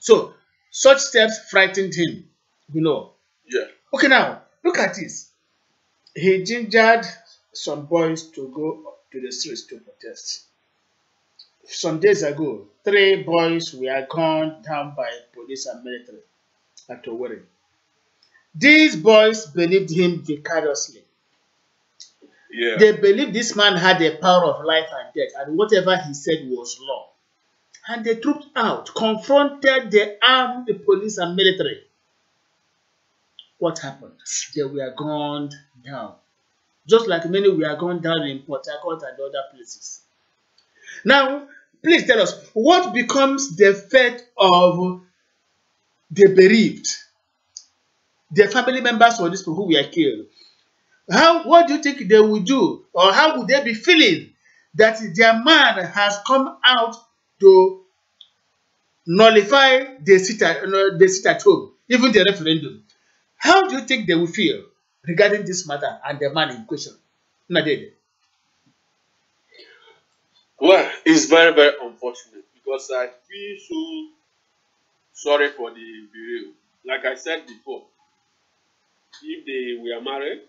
So such steps frightened him, you know. Yeah. Okay, now look at this. He gingered some boys to go to the streets to protest. Some days ago, 3 boys were gunned down by police and military at Owerri. These boys believed him vicariously. Yeah. They believed this man had the power of life and death, and whatever he said was law. And they trooped out, confronted the armed police and military. What happened? They were gunned down. Just like many were gunned down in Port Harcourt and other places. Now, please tell us, what becomes the fate of the bereaved, the family members of these people who were killed? What do you think they will do? Or how would they be feeling that their man has come out to nullify the sit at home? even the referendum. How do you think they will feel regarding this matter and the man in question? Nadede. Well, it's very, very unfortunate because I feel so sorry for the bereaved. Like I said before, if they were married,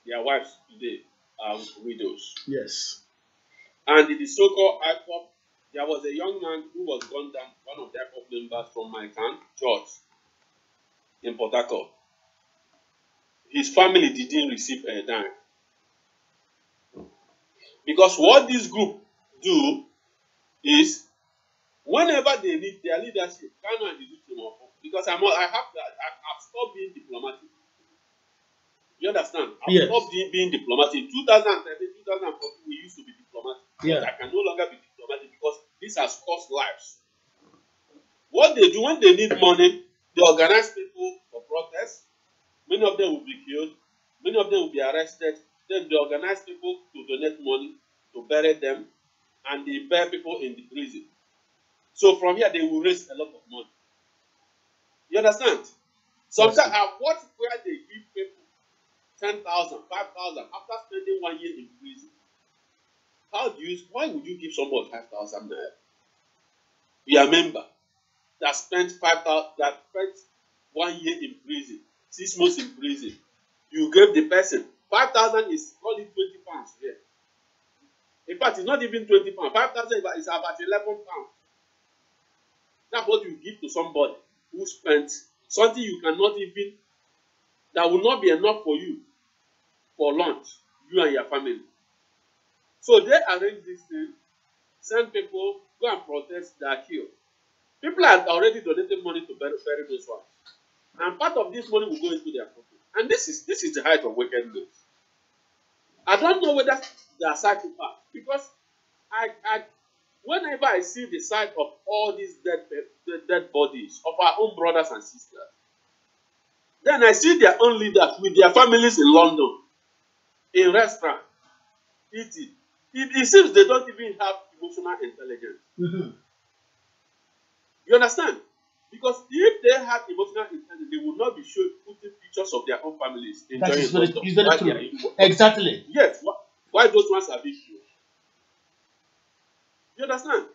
their wives today are widows. Yes. And in the so-called IPOP, there was a young man who was gunned down, one of the IPOP members from my town, George, in Port Harcourt. His family didn't receive a dime. Because what this group do is, whenever they need their leadership, Kano and the because I've stopped being diplomatic. You understand? I've stopped being diplomatic. In 2013, 2014, we used to be diplomatic. Yeah. But I can no longer be diplomatic because this has cost lives. What they do when they need money, they organize people for protests. Many of them will be killed. Many of them will be arrested. Then they organize people to donate money to bury them, and they bury people in the prison. So from here, they will raise a lot of money. You understand? Sometimes I've watched where they give people 10,000, 5,000 after spending 1 year in prison. Why would you give somebody 5,000 naira? You are a member that spent 5,000, that spent 1 year in prison, 6 months in prison. You gave the person 5,000 is only 20 pounds here. In fact, it's not even 20 pounds. 5,000 is about 11 pounds. That's what you give to somebody who spent something you cannot even, that will not be enough for you for lunch, you and your family. So they arrange this thing, send people, go and protest, they are killed. People are already donating money to bury those ones. And part of this money will go into their pocket. And this is the height of wickedness. I don't know whether they are psychopaths, because whenever I see the sight of all these dead bodies of our own brothers and sisters, then I see their own leaders with their families in London, in restaurants, eating. It seems they don't even have emotional intelligence. Mm-hmm. You understand? Because if they had emotional intelligence, they would not be putting pictures of their own families enjoying That is very, stuff. is very true. Exactly. Yes. Why those ones are being killed? You understand?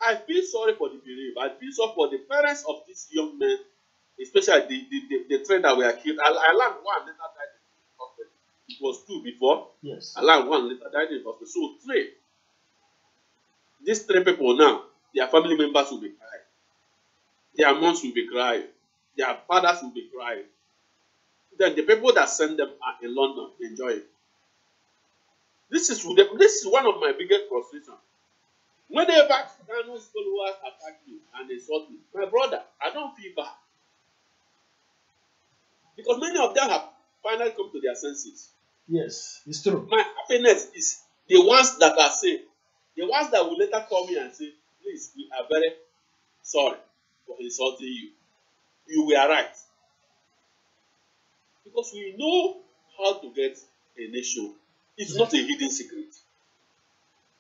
I feel sorry for the bereaved. I feel sorry for the parents of these young men, especially the three that were killed. I learned one later died in hospital. It was two before. Yes. I learned one later died in hospital. So three. These three people now, their family members will be crying. Their moms will be crying. Their fathers will be crying. Then the people that send them are in London enjoying. This is one of my biggest frustrations. Whenever Kano's followers attack me and insult me, my brother, I don't feel bad. Because many of them have finally come to their senses. Yes, it's true. My happiness is the ones that are saved. The ones that will later call me and say, please, we are very sorry for insulting you. You were right. Because we know how to get a nation. It's not a hidden secret.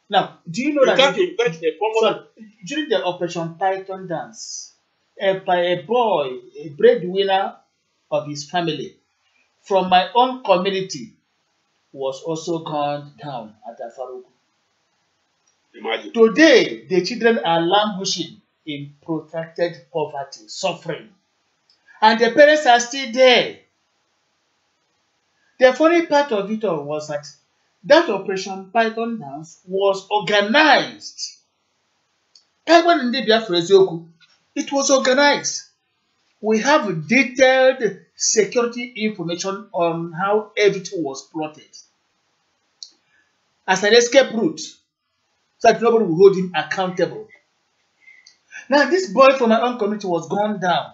Now, do you know You that can't invent a common... during the Operation Python dance, a boy, a breadwinner of his family, from my own community, was also gunned down at Afaruku. Imagine. Today, the children are languishing in protracted poverty, suffering, and the parents are still there. The funny part of it all was that Operation Python dance was organized. Even in the Biafra, it was organized. We have detailed security information on how everything was plotted as an escape route, so that nobody will hold him accountable. Now, this boy from my own community was gunned down.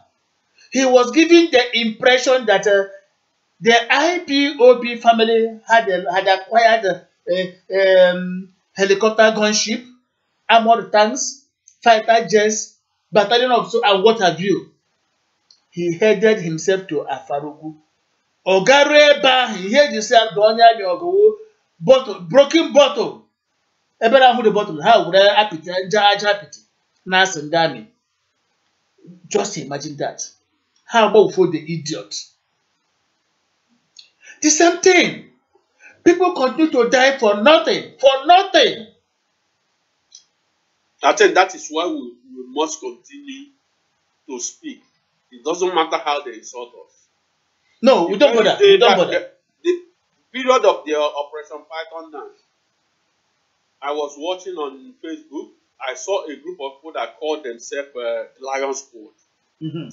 He was giving the impression that the IPOB family had acquired a helicopter gunship, armored tanks, fighter jets, battalion of so and what have you. He headed himself to Afarugu. Ogareba, he heard himself bottle, broken bottle. Ebera who the bottle, how would I apit, apit, Nas and Dami. Just imagine that. How about for the idiot? The same thing. People continue to die for nothing. For nothing. I think that is why we must continue to speak. It doesn't matter how they insult us. No, we don't bother. We don't bother. The period of the Operation Python dance, I was watching on Facebook. I saw a group of people that called themselves Lion Squad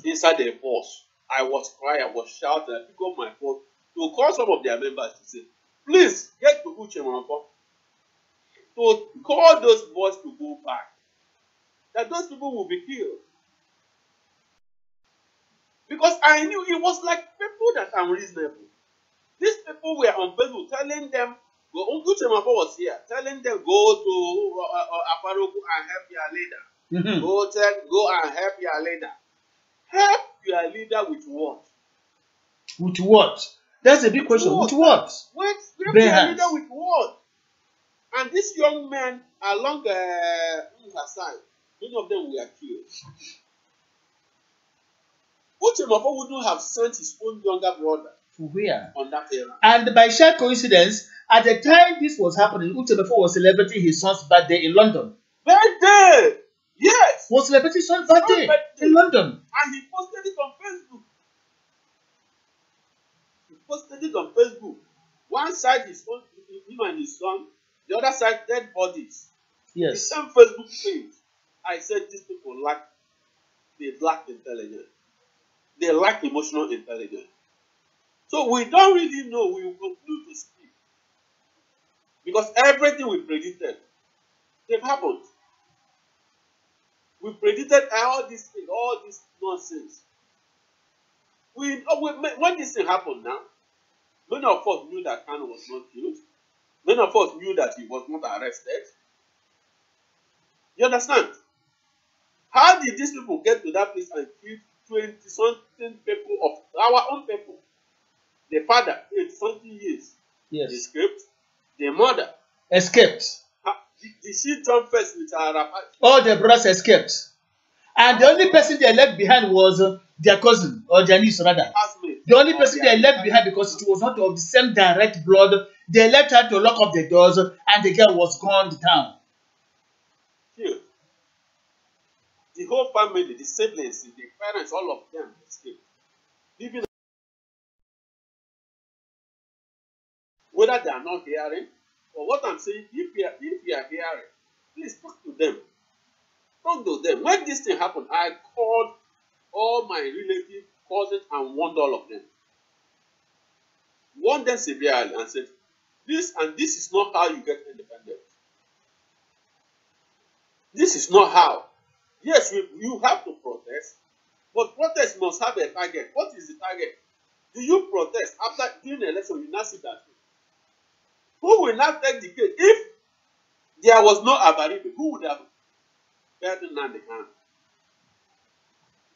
inside a bus. I was crying, I was shouting. I picked up my phone to call some of their members to say, please get to Uche Manfo, to call those boys to go back. That those people will be killed. Because I knew it was like people that are unreasonable. These people were on Facebook telling them, Uche Manfo was here, telling them go to Aparogu and help your leader. Go and help your leader. Help your leader with what? With what? That's a big question. With what? Help your leader with what? And these young men along her side, many of them were killed. Uche Manfo wouldn't have sent his own younger brother where? On that era. And by sheer coincidence, at the time this was happening, Uche Manfo was celebrating his son's birthday in London. Birthday! Yes! Was celebrating his son's birthday in London. And he posted it on Facebook. He posted it on Facebook. One side is him and his son, the other side dead bodies. Yes. The same Facebook page. I said these people lack intelligence. They lack emotional intelligence. So we don't really know. We will continue to speak. Because everything we predicted, they've happened. We predicted all these things, all this nonsense. When this thing happened now, many of us knew that Khan was not killed. Many of us knew that he was not arrested. You understand? How did these people get to that place and kill 20-something people of our own people? The father, 80-something years, yes, escaped. The mother escaped. Did she jump first with her rapper? All the brothers escaped. And the only person they left behind was their cousin, or their niece rather. The only person they left behind, because it was not of the same direct blood, they left her to lock up the doors, and the girl was gone down. Killed. The whole family, the siblings, the parents, all of them escaped. Even whether they are not hearing, but what I'm saying, if you are hearing, please talk to them. Talk to them. When this thing happened, I called all my relatives, cousins, and warned all of them. Warned them severely and said, this is not how you get independent. This is not how. Yes, you have to protest, but protest must have a target. What is the target? Do you protest after during the election? You now see that. Who will not take the case? If there was no Abaribe, who would have held Nnamdi Kanu?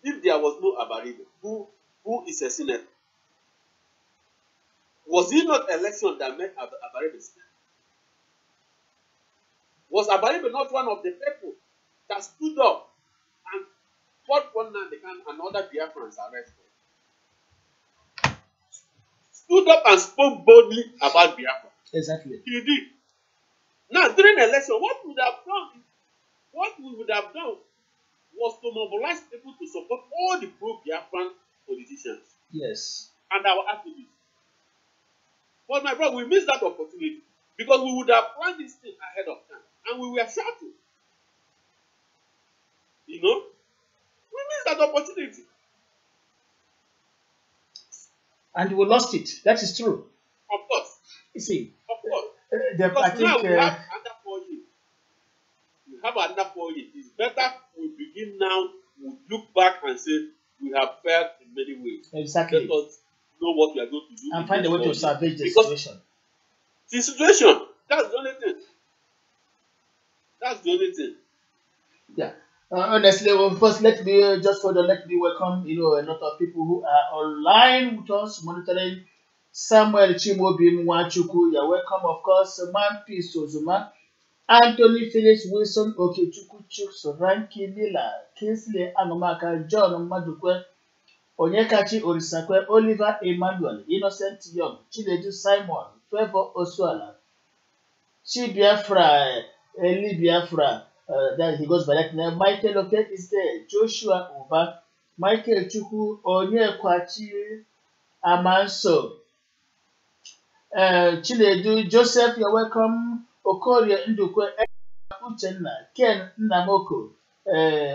If there was no Abaribe, who is a senator? Was it not election that made Abaribe senator? Was Abaribe not one of the people that stood up and fought for Nnamdi Kanu and other Biafrans arrested? Stood up and spoke boldly about Biafra. Exactly. He did. Now, during the election, what we would have done was to mobilize people to support all the pro-Biafran politicians. Yes. And our activists. But my brother, we missed that opportunity because we would have planned this thing ahead of time. And we were shouting. You know? We missed that opportunity. And we lost it. That is true. Of course. You see. Of course. Because now we have under 4 years. We have under 4 years. It's better we begin now, we look back and say we have failed in many ways. Exactly. Let us know what we are going to do. And find a way to salvage the situation. The situation, that's the only thing. That's the only thing. Yeah. Honestly, well, first let me welcome, a lot of people who are online with us monitoring. Samuel Chimobim Wachuku, you're welcome, of course. Man Peace Ozuma, Anthony Phillips Wilson, Okechukwu Chuks, Ranky Miller, Kingsley Anomaka, John Madukwe, Onyekachi Orisakwe, Oliver Emmanuel, Innocent Young, Chinedu Simon, Favor Osuala, Chi Biafra, Eli Biafra, that he goes by that name. Michael Oke is there. Joshua Uba, Michael Chukwu, Onyekwachi Amanso, Chinedu Joseph, you're welcome. Okorie Ndukwe, Uchenna, Ken Nnamoko,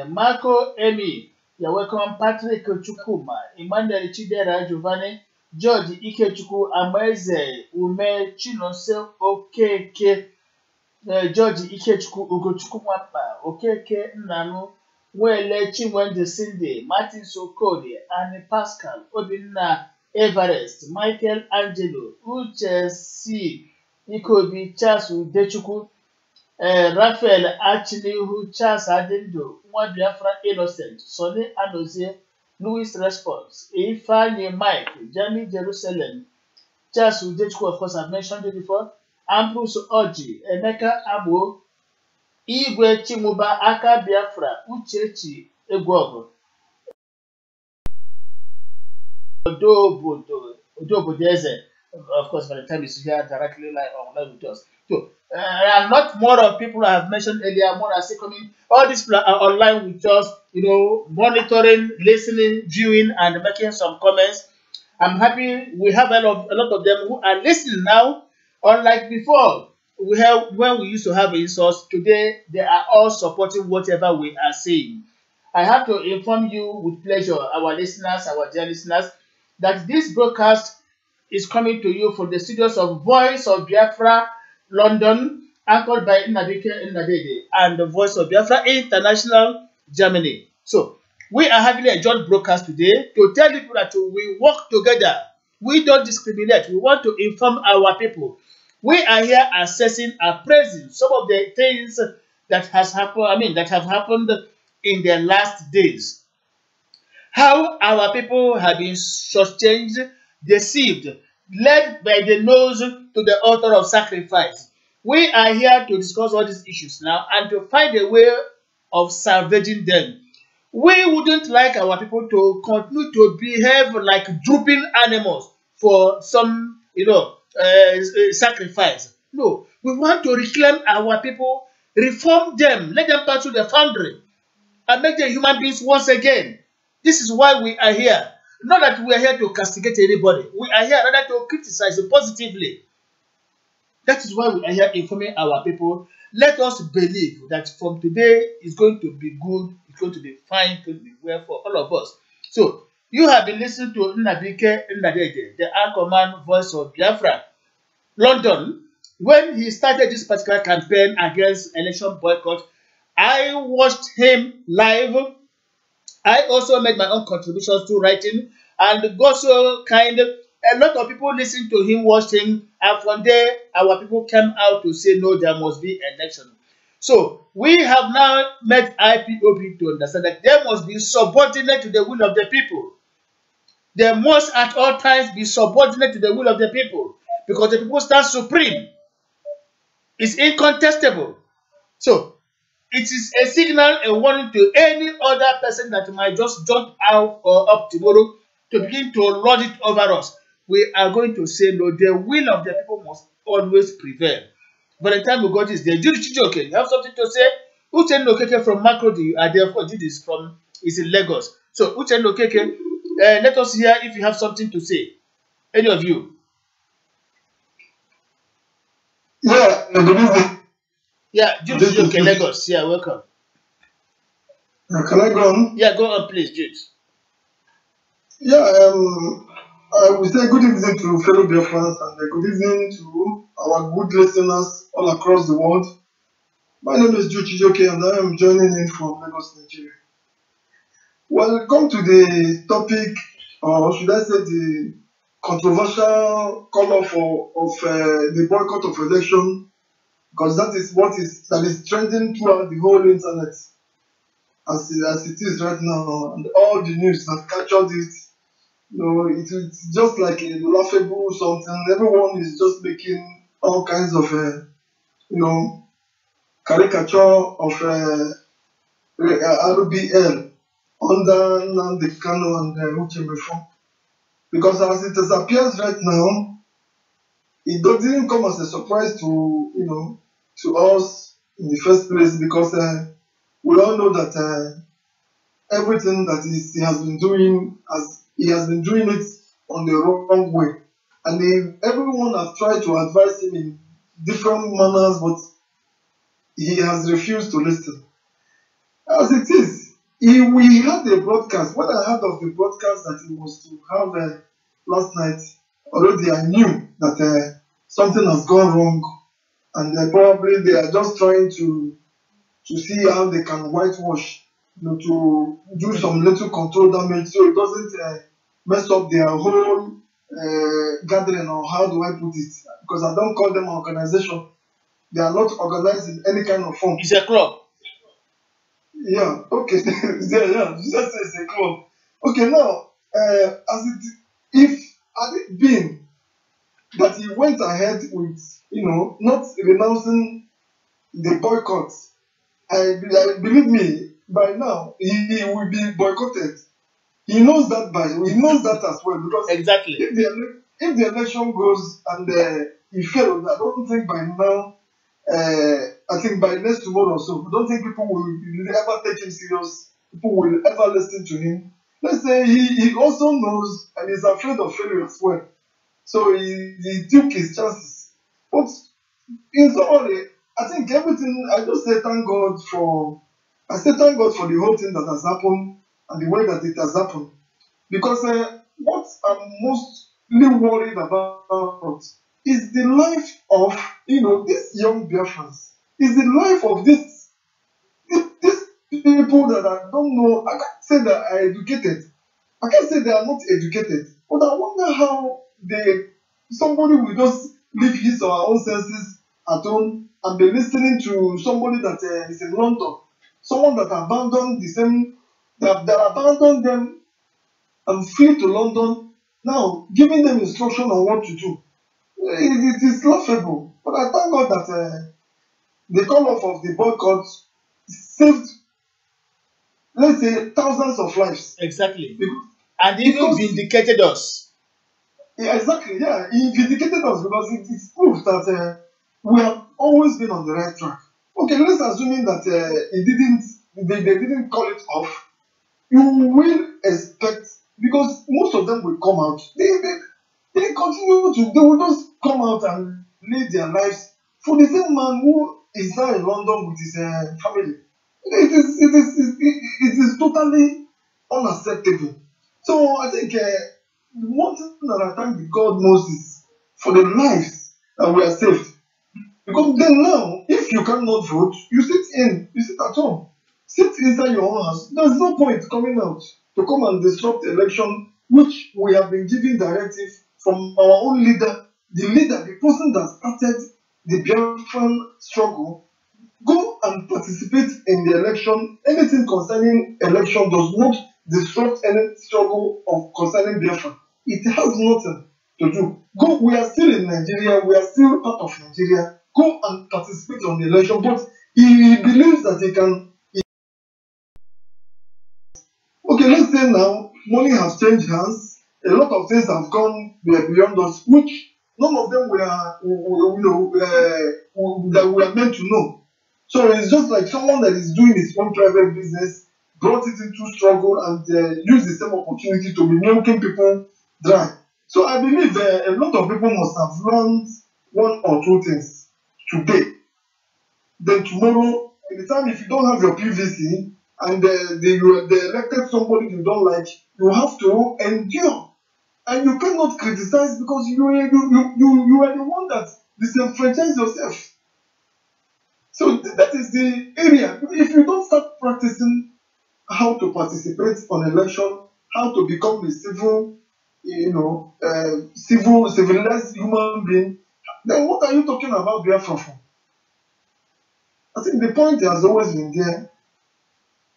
Marco Emi, you're welcome. Patrick Chukwuma, Emmanuel Chidera Giovanni, George Ikechukwu, Amaeze, Ume Chinonse Okeke, George Ikechukwu, Ugochukwu Mwapa, Okeke Nnanu, Nwele Chinwendu Cindy, Martin Sokoli, Annie Pascal, Obinna Everest, Michael Angelo, Uche C. Ikobi, Charles Udechukwu, Raphael Achilihu, Charles Adendo, Nwa Biafra Innocent, Sonny Anozie, Louis Response, Ifeanyi Mike, Jamie Jerusalem, Charles Udechukwu, of course I've mentioned it before, Ambrose Oji, Emeka Abo, Igwe Chimuba, Aka Biafra, Uchechi Egwogo, Odobodeze, of course, by the time it's here directly live online with us. So, and not more of people I have mentioned earlier, more are still coming. All these people are online with us, monitoring, listening, viewing, and making some comments. I'm happy we have a lot of them who are listening now, unlike before. When we used to have a resource, today they are all supporting whatever we are saying. I have to inform you with pleasure, our listeners, our dear listeners, that this broadcast is coming to you from the studios of Voice of Biafra, London, anchored by Nnabike Nnadede, and the Voice of Biafra International, Germany. So, we are having a joint broadcast today to tell people that we work together. We don't discriminate. We want to inform our people. We are here assessing, appraising some of the things that have happened in the last days. How our people have been shortchanged, deceived, led by the nose to the altar of sacrifice. We are here to discuss all these issues now and to find a way of salvaging them. We wouldn't like our people to continue to behave like drooping animals for some, sacrifice. No, we want to reclaim our people, reform them, let them pass through the foundry, and make them human beings once again. This is why we are here. Not that we are here to castigate anybody. We are here rather to criticize positively. That is why we are here informing our people. Let us believe that from today it's going to be good, it's going to be fine, it's going to be well for all of us. So, you have been listening to Nnabike Nnadede, the Anchorman Voice of Biafra, London. When he started this particular campaign against election boycott, I watched him live. I also made my own contributions to writing, and got so kind. A lot of people listened to him, watched him, and from there, our people came out to say, no, there must be election. So, we have now made IPOB to understand that they must be subordinate to the will of the people. They must at all times be subordinate to the will of the people, because the people stand supreme. It's incontestable. So, it is a signal, a warning to any other person that might just jump out or up tomorrow to begin to lord it over us. We are going to say no. The will of the people must always prevail. By the time we got this, the Judy Chijoke, you have something to say? Uchen Okeke from Makrodi, you are there, of course, Judy is in Lagos. So, Uchen Okeke, let us hear if you have something to say. Any of you? Yeah, good evening. Yeah, Jude Chijoke, Lagos. Yeah, welcome. Can I go on? Yeah, go on, please, Jude. Yeah, I will say good evening to fellow Biafrans and good evening to our good listeners all across the world. My name is Jude Chijoke and I am joining in from Lagos, Nigeria. Welcome to the topic, or should I say the controversial call of the boycott of election, because that is trending throughout the whole internet as it is right now, and all the news that captured it. It's just like a laughable something. Everyone is just making all kinds of caricature of RBL under Nnamdi Kanu and Uche Mefon. Because as it appears right now, didn't come as a surprise to to us in the first place, because we all know that everything that he has been doing, as he has been doing it on the wrong way, and everyone has tried to advise him in different manners, but he has refused to listen. As it is, we had a broadcast. When I heard of the broadcast that he was to have last night, already I knew that something has gone wrong, and probably they are just trying to see how they can whitewash, to do some little control damage so it doesn't mess up their whole gathering, or how do I put it? Because I don't call them an organization. They are not organized in any kind of form. It's a club. Yeah, okay. Yeah, just say it's a club. Okay, now, if had it been that he went ahead with, not renouncing the boycott, I believe me, by now he will be boycotted. He knows that as well, because Exactly. if the election goes and he fails, I don't think by now. I think by next tomorrow or so, I don't think people will ever take him serious. People will ever listen to him. Let's say he also knows and is afraid of failure as well. So he took his chances. But in summary, I think everything, I say thank God for the whole thing that has happened and the way that it has happened. Because what I'm mostly worried about is the life of these young Biafrans. Is the life of these people that I don't know. I can't say that are educated. I can't say they are not educated. But I wonder how somebody will just leave his or her own senses at home and be listening to somebody that is in London, someone that abandoned that abandoned them and flee to London, now giving them instruction on what to do. It is laughable. But I thank God that the call off of the boycott saved, let's say, thousands of lives. Exactly. And even vindicated us. Yeah, exactly. Yeah, he vindicated us because it proves that we have always been on the right track. Okay, let's assuming that they didn't call it off. You will expect, because most of them will come out. They continue to. They will just come out and live their lives for the same man who is now in London with his family. It is totally unacceptable. So I think one thing that I thank God most is for the lives that we are saved. Because then now, if you cannot vote, you sit at home, sit inside your own house. There's no point coming out to come and disrupt the election, which we have been given directive from our own leader, the person that started the Biafran struggle. Go and participate in the election. Anything concerning election does not disrupt any struggle concerning Biafra. It has nothing to do. Go. We are still in Nigeria. We are still part of Nigeria. Go and participate on the election. But he believes that he can. Okay, let's say now money has changed hands. A lot of things have gone beyond us, which none of them that we are meant to know. So it's just like someone that is doing his own private business, brought it into struggle and used the same opportunity to be milking people dry. So I believe a lot of people must have learned one or two things today. Then tomorrow, in the time, if you don't have your PVC and they elected somebody you don't like, you have to endure. And you cannot criticize because you are the one that disenfranchised yourself. So that is the area. If you don't start practicing how to participate on election, how to become a civilized human being, then what are you talking about Biafra for? I think the point has always been there.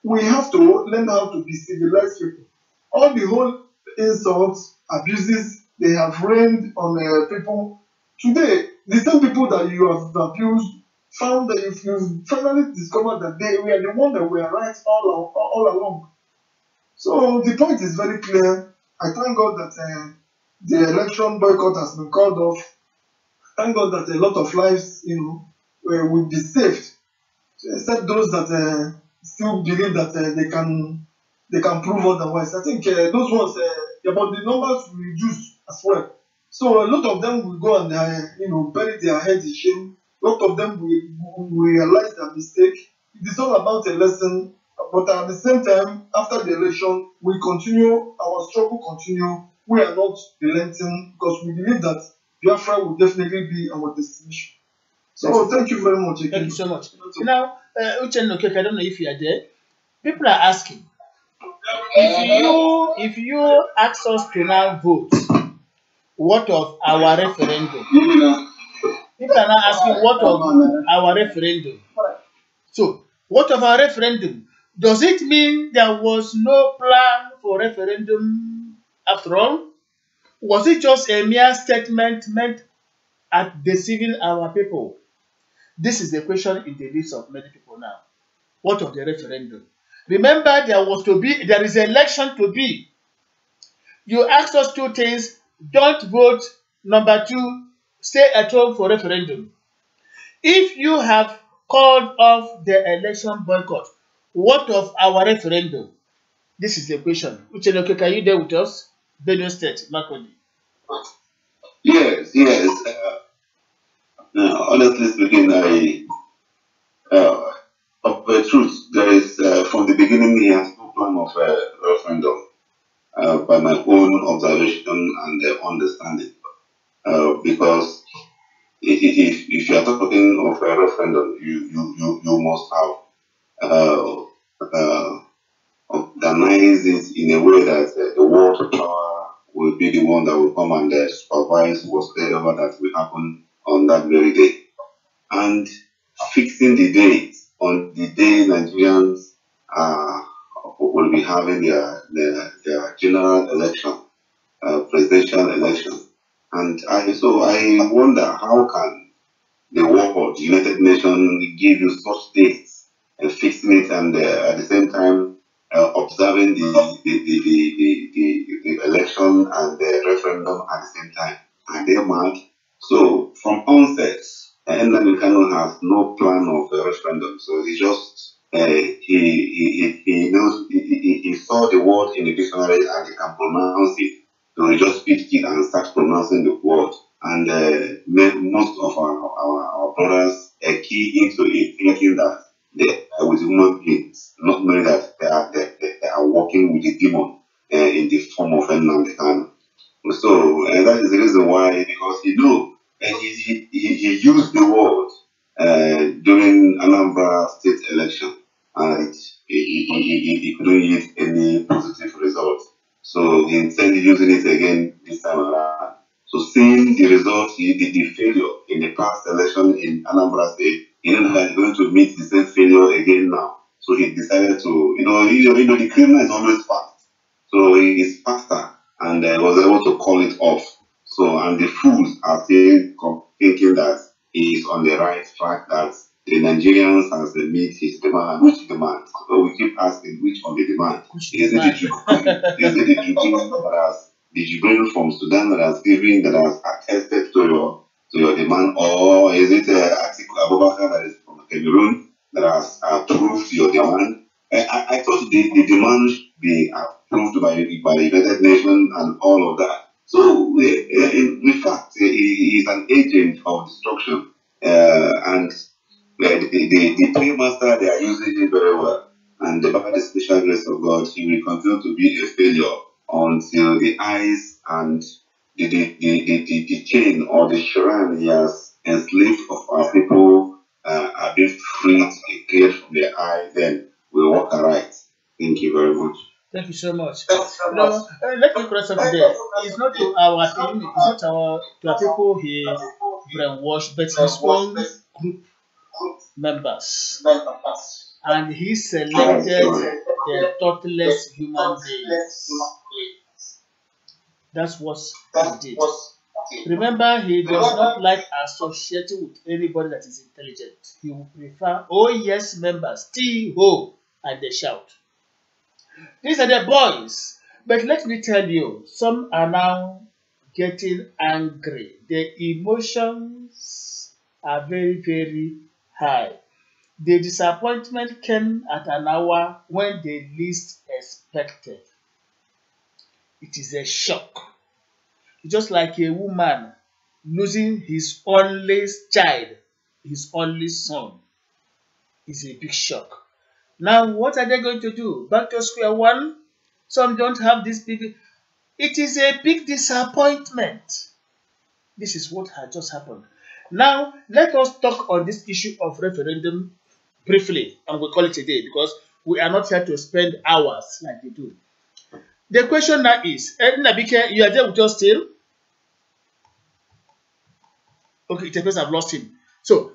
We have to learn how to be civilized people. All the whole insults, abuses they have rained on people. Today, the same people that you have abused found that if you finally discovered that they were the one that were right all along. So the point is very clear. I thank God that the election boycott has been called off. Thank God that a lot of lives, will be saved. Except those that still believe that they can prove otherwise. I think those ones, but the numbers will reduce as well. So a lot of them will go and bury their heads in shame. A lot of them will realize their mistake. It is all about a lesson. But at the same time, after the election, we continue, our struggle continue. We are not relenting because we believe that Biafra will definitely be our destination. So thank you very much. Thank you so much. Now, Uchenna Okeke, I don't know if you are there. People are asking, if you ask us to now vote, what of our referendum? People are now asking, what of our referendum? So, what of our referendum? Does it mean there was no plan for referendum after all? Was it just a mere statement meant at deceiving our people? This is the question in the lips of many people now. What of the referendum? Remember, there is an election to be. You asked us two things: don't vote. Number two, stay at home for referendum. If you have called off the election boycott, what of our referendum? This is the question. Uchenna Okeke, are you there with us? Benue State, Makurdi. Yes. Honestly speaking, of the truth, there is from the beginning he has no plan of a referendum. By my own observation and understanding, because if you are talking of a referendum, you must have organized it in a way that the world power will be the one that will come and supervise whatever that will happen on that very day, and fixing the date on the day Nigerians will be having their general election, presidential election. And I wonder, how can the world, the United Nations, give you such dates and fixing it, and at the same time observing the election and the referendum at the same time? Are they mad? So from onset, Nnamdi Kanu has no plan of a referendum. So he just he knows he saw the word in the dictionary and he can pronounce it. So he just picked it and start pronouncing the word. And most of our brothers key into it, thinking that they are with human beings, not knowing that they are working with a demon in the form of Nnamdi Kanu. So that is the reason why, because he knew, and he used the word during Anambra state election, and he couldn't get any positive results. So he intended using it again this time around. So seeing the results, the failure in the past election in Anambra state, he knew that he's going to meet the same failure again now. So he decided to, the criminal is always fast. So he is faster and was able to call it off. So, and the fools are still thinking that he is on the right track, that the Nigerians has meet his demand. Which demand? So we keep asking, which of the demand? Is it the Jubril from Sudan that has given, that has attested to your demand, or is it Atiku Abubakar that is from Cameroon that has approved your demand? I thought the demand should be approved by the United Nations and all of that. So, in fact, he is an agent of destruction, and the paymaster, they are using it very well. And by the special grace of God, he will continue to be a failure until the eyes and the chain or the shrine he has enslaved of our people are being freed, cleared from their eye. Then we walk aright. Thank you very much. Thank you so much. Let me correct something there. It's not to our team, it's not to our people he brainwashed, but his own group members. And he selected the thoughtless human beings. That's what he did. Remember, he does not like associating with anybody that is intelligent. He will prefer, oh yes, members, T-ho, and they shout. These are the boys. But let me tell you, some are now getting angry. The emotions are very, very high. The disappointment came at an hour when they least expected. It is a shock. Just like a woman losing his only child, his only son, is a big shock. Now, what are they going to do? Back to square one? Some don't have these people. It is a big disappointment. This is what had just happened. Now, let us talk on this issue of referendum briefly, and we'll call it a day because we are not here to spend hours like they do. The question now is, Nabike, you are there with us still? Okay, it appears I've lost him. So,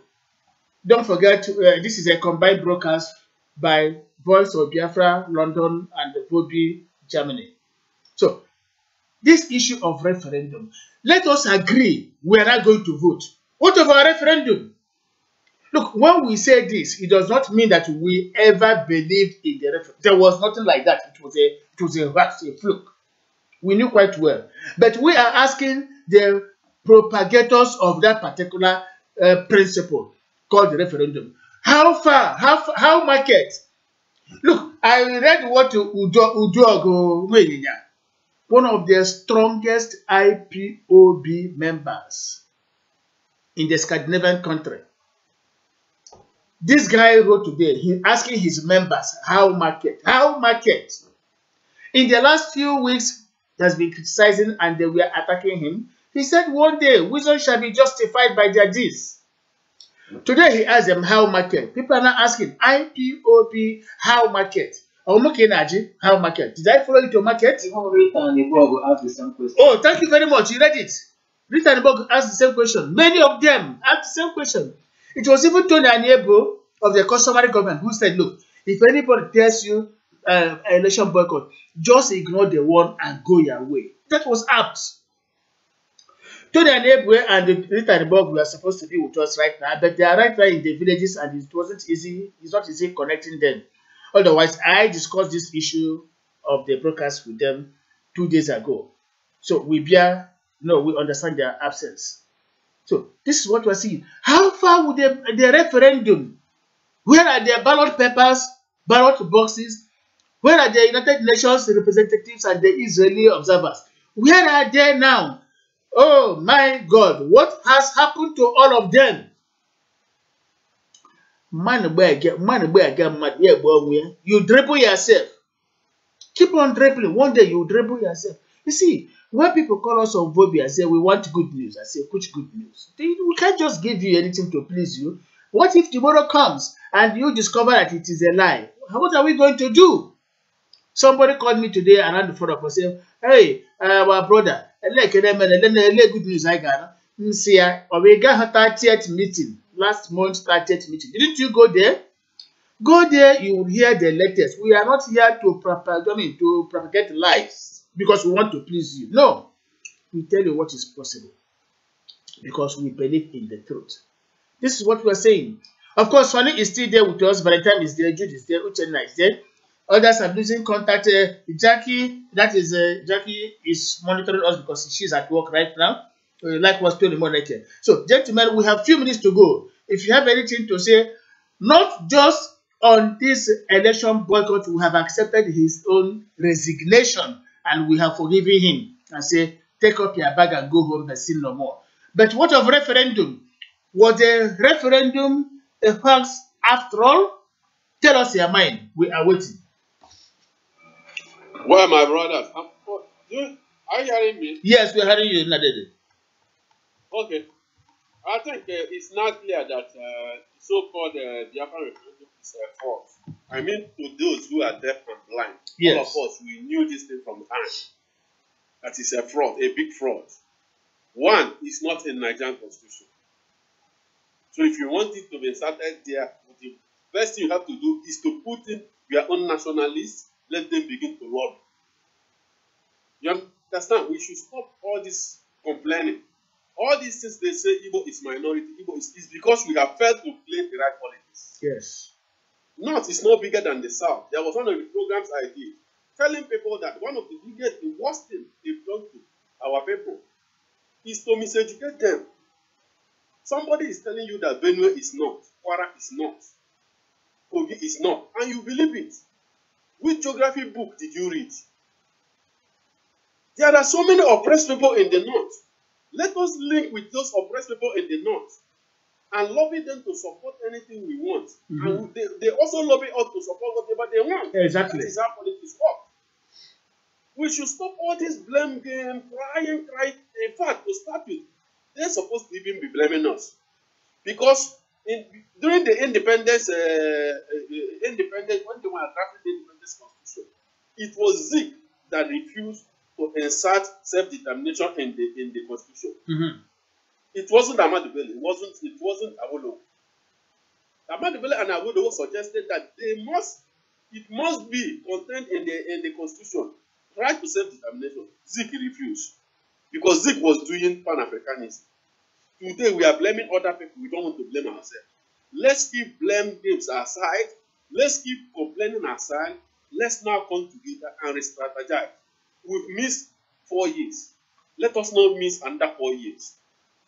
don't forget, this is a combined broadcast by Voice of Biafra, London, and vobi, Germany. So, this issue of referendum, let us agree we are not going to vote. What of our referendum? Look, when we say this, it does not mean that we ever believed in the referendum. There was nothing like that. It was a fluke. We knew quite well. But we are asking the propagators of that particular principle called the referendum. How far? How market? Look, I read what Udogo Weninya, one of the strongest IPOB members in the Scandinavian country. This guy wrote today, he asking his members, how market? How market? In the last few weeks, he has been criticizing and they were attacking him. He said one day, wisdom shall be justified by their deeds. Today he asked them how market. People are now asking, IPOB, how market? How market? Did I follow you to market? Oh, thank you very much. You read it. Rita and Bob asked the same question. Many of them asked the same question. It was even Tony Aniebo of the customary government who said, look, if anybody tells you election boycott, just ignore the one and go your way. That was apt. Tony Aniebo and Rita and Bob were supposed to be with us right now, but they are right now in the villages and it wasn't easy. It's not easy connecting them. Otherwise, I discussed this issue of the broadcast with them 2 days ago. So we understand their absence. So this is what we're seeing. How far would the referendum? Where are the ballot papers, ballot boxes? Where are the United Nations representatives and the Israeli observers? Where are they now? Oh my God, what has happened to all of them? You dribble yourself. Keep on dribbling. One day you dribble yourself. You see, when people call us on vobi and say we want good news, I say, which good news? We can't just give you anything to please you. What if tomorrow comes and you discover that it is a lie? What are we going to do? Somebody called me today around the forum and said, hey, our brother, good news I got. We got her 30th meeting, last month 30th meeting. Didn't you go there? Go there, you will hear the latest. We are not here to propagate lies because we want to please you. No, we tell you what is possible because we believe in the truth. This is what we are saying. Of course, Sonny is still there with us. Valentine is there. Jude is there. Uchenna is there. Others are losing contact. Jackie is monitoring us because she's at work right now. Like was told more later. So, gentlemen, we have few minutes to go. If you have anything to say, not just on this election boycott, we have accepted his own resignation and we have forgiven him and say, take up your bag and go home and sin no more. But what of referendum? Was the referendum a hoax after all? Tell us your mind. We are waiting. Well, my brothers, are you hearing me? Yes, we are hearing you, Nadede. Okay. I think it's not clear that so-called Biafra referendum is a fraud. I mean, to those who are deaf and blind, all of us, we knew this thing from time. That is a fraud, a big fraud. One, it's not in Nigerian constitution. So if you want it to be inserted there, the first thing you have to do is to put in your own nationalists, let them begin to lobby. You understand? We should stop all this complaining. All these things they say Igbo is minority, Igbo is because we have failed to play the right politics. Yes. North is no bigger than the South. There was one of the programs I did. telling people that one of the biggest, the worst thing they've done to our people is to miseducate them. Somebody is telling you that Benue is not, Kwara is not, Kogi is not, and you believe it. Which geography book did you read? There are so many oppressed people in the north. Let us link with those oppressed people in the north and lobby them to support anything we want. And they also lobby us to support whatever they want. Exactly. That is how politics work. We should stop all this blame game, crying. In fact, to start with, they're supposed to even be blaming us. Because during the independence, when they were drafting the independence constitution, it was Zik that refused to insert self-determination in the constitution. It wasn't Ahmadu Bello. It wasn't Awolowo. Ahmadu Bello and Awolowo suggested that it must be contained in the constitution. Right to self-determination. Zik refused because Zik was doing Pan-Africanism. Today we are blaming other people. We don't want to blame ourselves. Let's keep blame games aside. Let's keep complaining aside. Let's now come together and re-strategize. We've missed 4 years. Let us not miss another 4 years.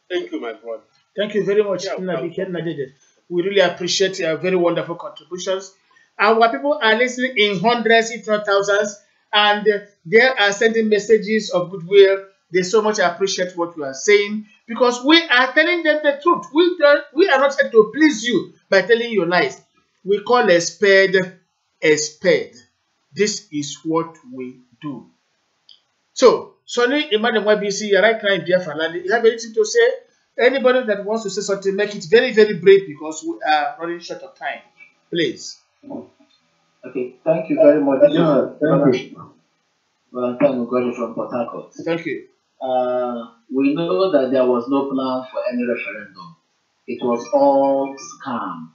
Thank you, my brother. Thank you very much, Nnadike. We really appreciate your very wonderful contributions. Our people are listening in hundreds, if not thousands, and they are sending messages of goodwill. They so much appreciate what you are saying because we are telling them the truth. We are not here to please you by telling you lies. We call a spade a spade. This is what we do. So, Sonny Emmanuel YBC, you're right now in Biafra land. You have anything to say? Anybody that wants to say something, make it very, very brief because we are running short of time. Please. Okay, thank you very much. Yeah, thank you. Valentine Ugoji from Port Harcourt. Thank you. We know that there was no plan for any referendum. It was all scam.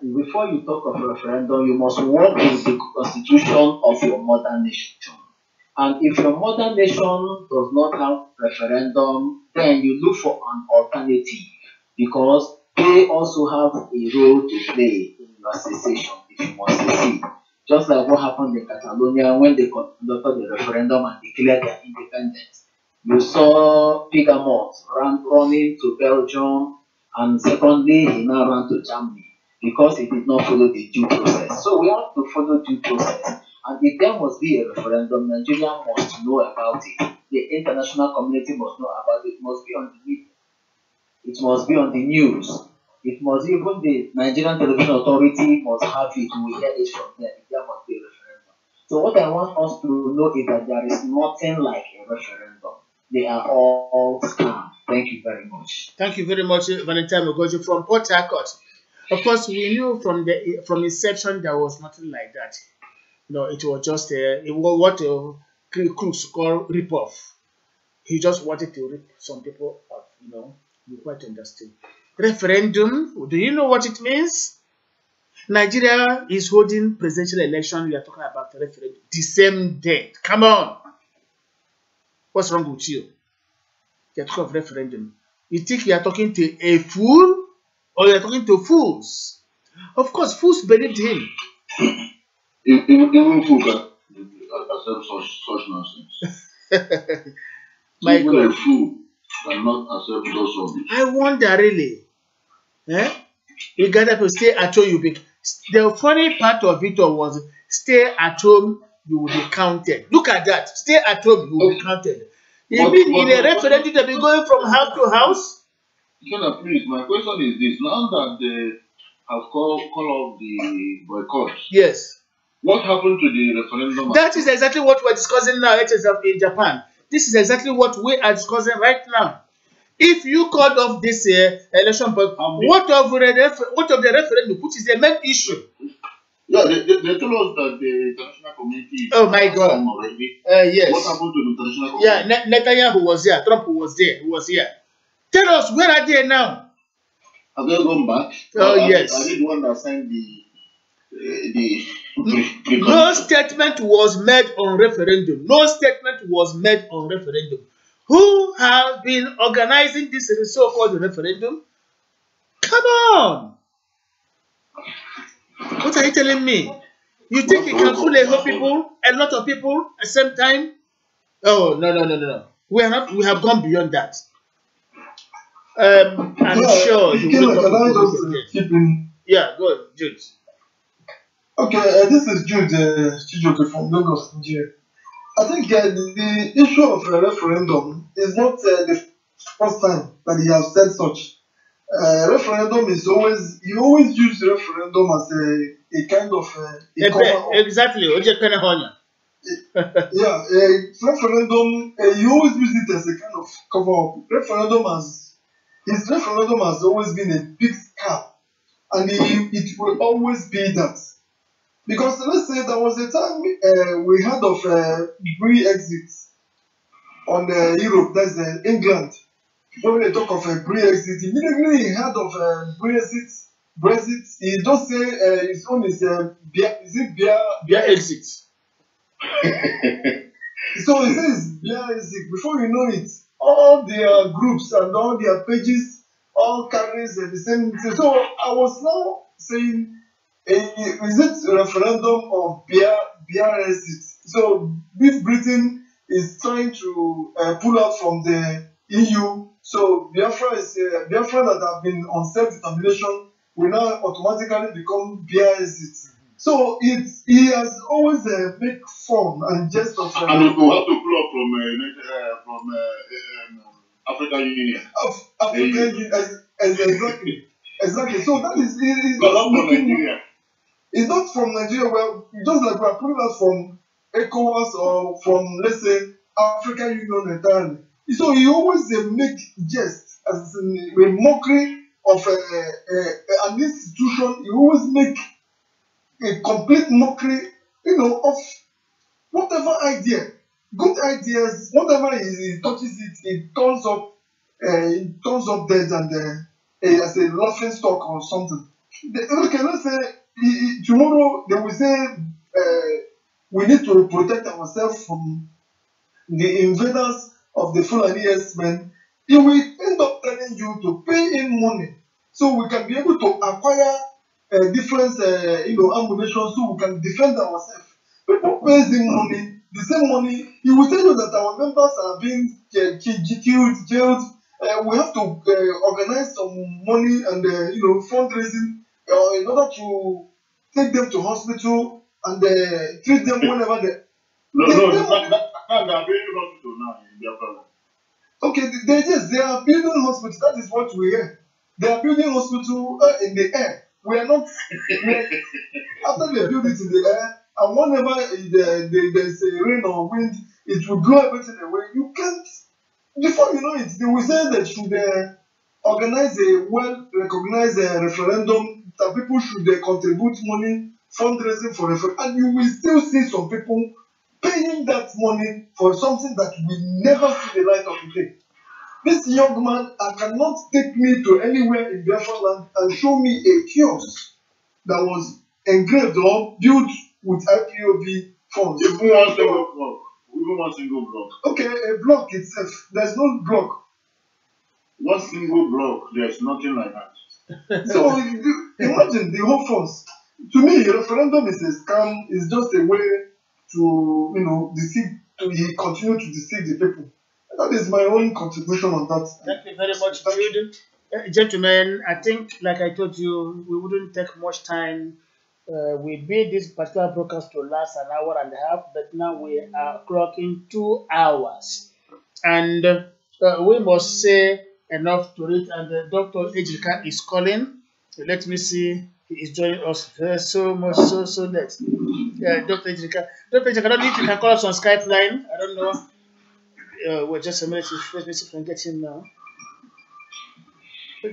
Before you talk of referendum, you must work with the constitution of your mother nation. And if your mother nation does not have referendum, then you look for an alternative because they also have a role to play in your secession if you must secede. Just like what happened in Catalonia when they conducted the referendum and declared their independence. You saw Pigamont running to Belgium, and secondly, he now ran to Germany because he did not follow the due process. So we have to follow due process. And if there must be a referendum, Nigeria must know about it. The international community must know about it. It must be on the media. It must be on the news. It must even the Nigerian Television Authority must have it. We hear it from them. There must be a referendum. So what I want us to know is that there is nothing like a referendum. They are all scam. Thank you very much. Thank you very much, Valentine Ugoji from Port Harcourt. Of course, we knew from inception there was nothing like that. No, it was just what crooks call rip-off. He just wanted to rip some people off, you quite understand. Referendum, do you know what it means? Nigeria is holding presidential election. We are talking about referendum the same day. Come on. What's wrong with you? You're talking of referendum. You think you are talking to a fool or you're talking to fools? Of course, fools believed him. Even fool can accept such nonsense. My even God. a fool cannot accept those rubbish. I wonder really. You gather to stay at home, the funny part of it was stay at home, you will be counted. Look at that. Stay at home, you will be counted. You mean in a referendum to be going from house to house? Please, my question is this. Now that they have called off the boycott, yes. What happened to the referendum? That is exactly what we're discussing now in Japan. This is exactly what we are discussing right now. If you called off this election, but what of the referendum, which is the main issue? Yeah, they told us that the international community is my God. already. Yes. What happened to the international community? Yeah, Netanyahu was there, Trump was there, who was here. Tell us, where are they now? Have they gone back? Yes. I did one that signed no statement was made on referendum. No statement was made on referendum. Who have been organizing this so-called referendum? Come on! What are you telling me? You think you can fool a whole people, a lot of people at the same time? Oh no. We are not. We have gone beyond that. I'm sure he will Can come I to just again. keep in? Yeah, go on, Jude. Okay, this is Jude Chijoke from Lagos, Nigeria. I think the issue of a referendum is not the first time that he has said such. Referendum is always, you always use referendum as a kind of a cover up. Exactly. Oje Penehonya. Yeah, referendum, you always use it as a kind of cover up. His referendum has always been a big scam, and it will always be that. Because let's say there was a time we heard of Brexit on Europe, that's England. When they talk of Brexit, immediately he heard of Brexit, he just say his own is Beer exit. So he says Beer exit. Before you know it, all their groups and all their pages all carries the same thing. So I was now saying, is it a referendum of beer exit? So if Britain is trying to pull out from the EU, so Biafra that have been on self-determination will now automatically become beer exit. So he has always made fun and jest of And we will have to pull up from African Union. African Union, exactly. So that is But not from Nigeria. It's not from Nigeria. Well, just like we are pulling out from ECOWAS or from, let's say, African Union entirely. So he always make jest as a mockery of an institution. He always make a complete mockery, of whatever idea, good ideas, whatever he touches it turns up dead and as a laughing stock or something. Okay, let's say tomorrow they will say we need to protect ourselves from the invaders of the Fulani men. He will end up telling you to pay in money so we can be able to acquire different ammunition so we can defend ourselves. People pays in money, the same money. He will tell you that our members are being killed, jailed. We have to organize some money and fundraising in order to take them to hospital and treat them whenever they. No, they are building hospital now in Biafra. Okay, they are building hospitals. That is what we hear. They are building hospital in the air. We are not. After they build it in the air, and whenever there's a rain or wind, it will blow everything away. You can't. Before you know it, they will say they should organize a well-recognized referendum that people should contribute money, fundraising for referendum, and you will still see some people paying that money for something that will never see the light of the day. This young man cannot take me to anywhere in Biafra land and show me a kiosk that was engraved or built with IPOB funds. Even one single block. Okay, a block itself. There's no block. One single block, there's nothing like that. So imagine the whole funds. To me, a referendum is a scam. It's just a way to deceive. He continue to deceive the people. That is my own contribution on that. Thank you very much, Jude. Gentlemen, I think, like I told you, we wouldn't take much time. We made this particular broadcast to last an hour and a half, but now we are clocking 2 hours. And we must say enough to it. And Dr. Ejika is calling. Let me see. He is joining us so late. Dr. Ejika. Dr. Ejika, I don't know if you can call us on Skype line. I don't know. Wait just a minute. Let me see if I can get him now.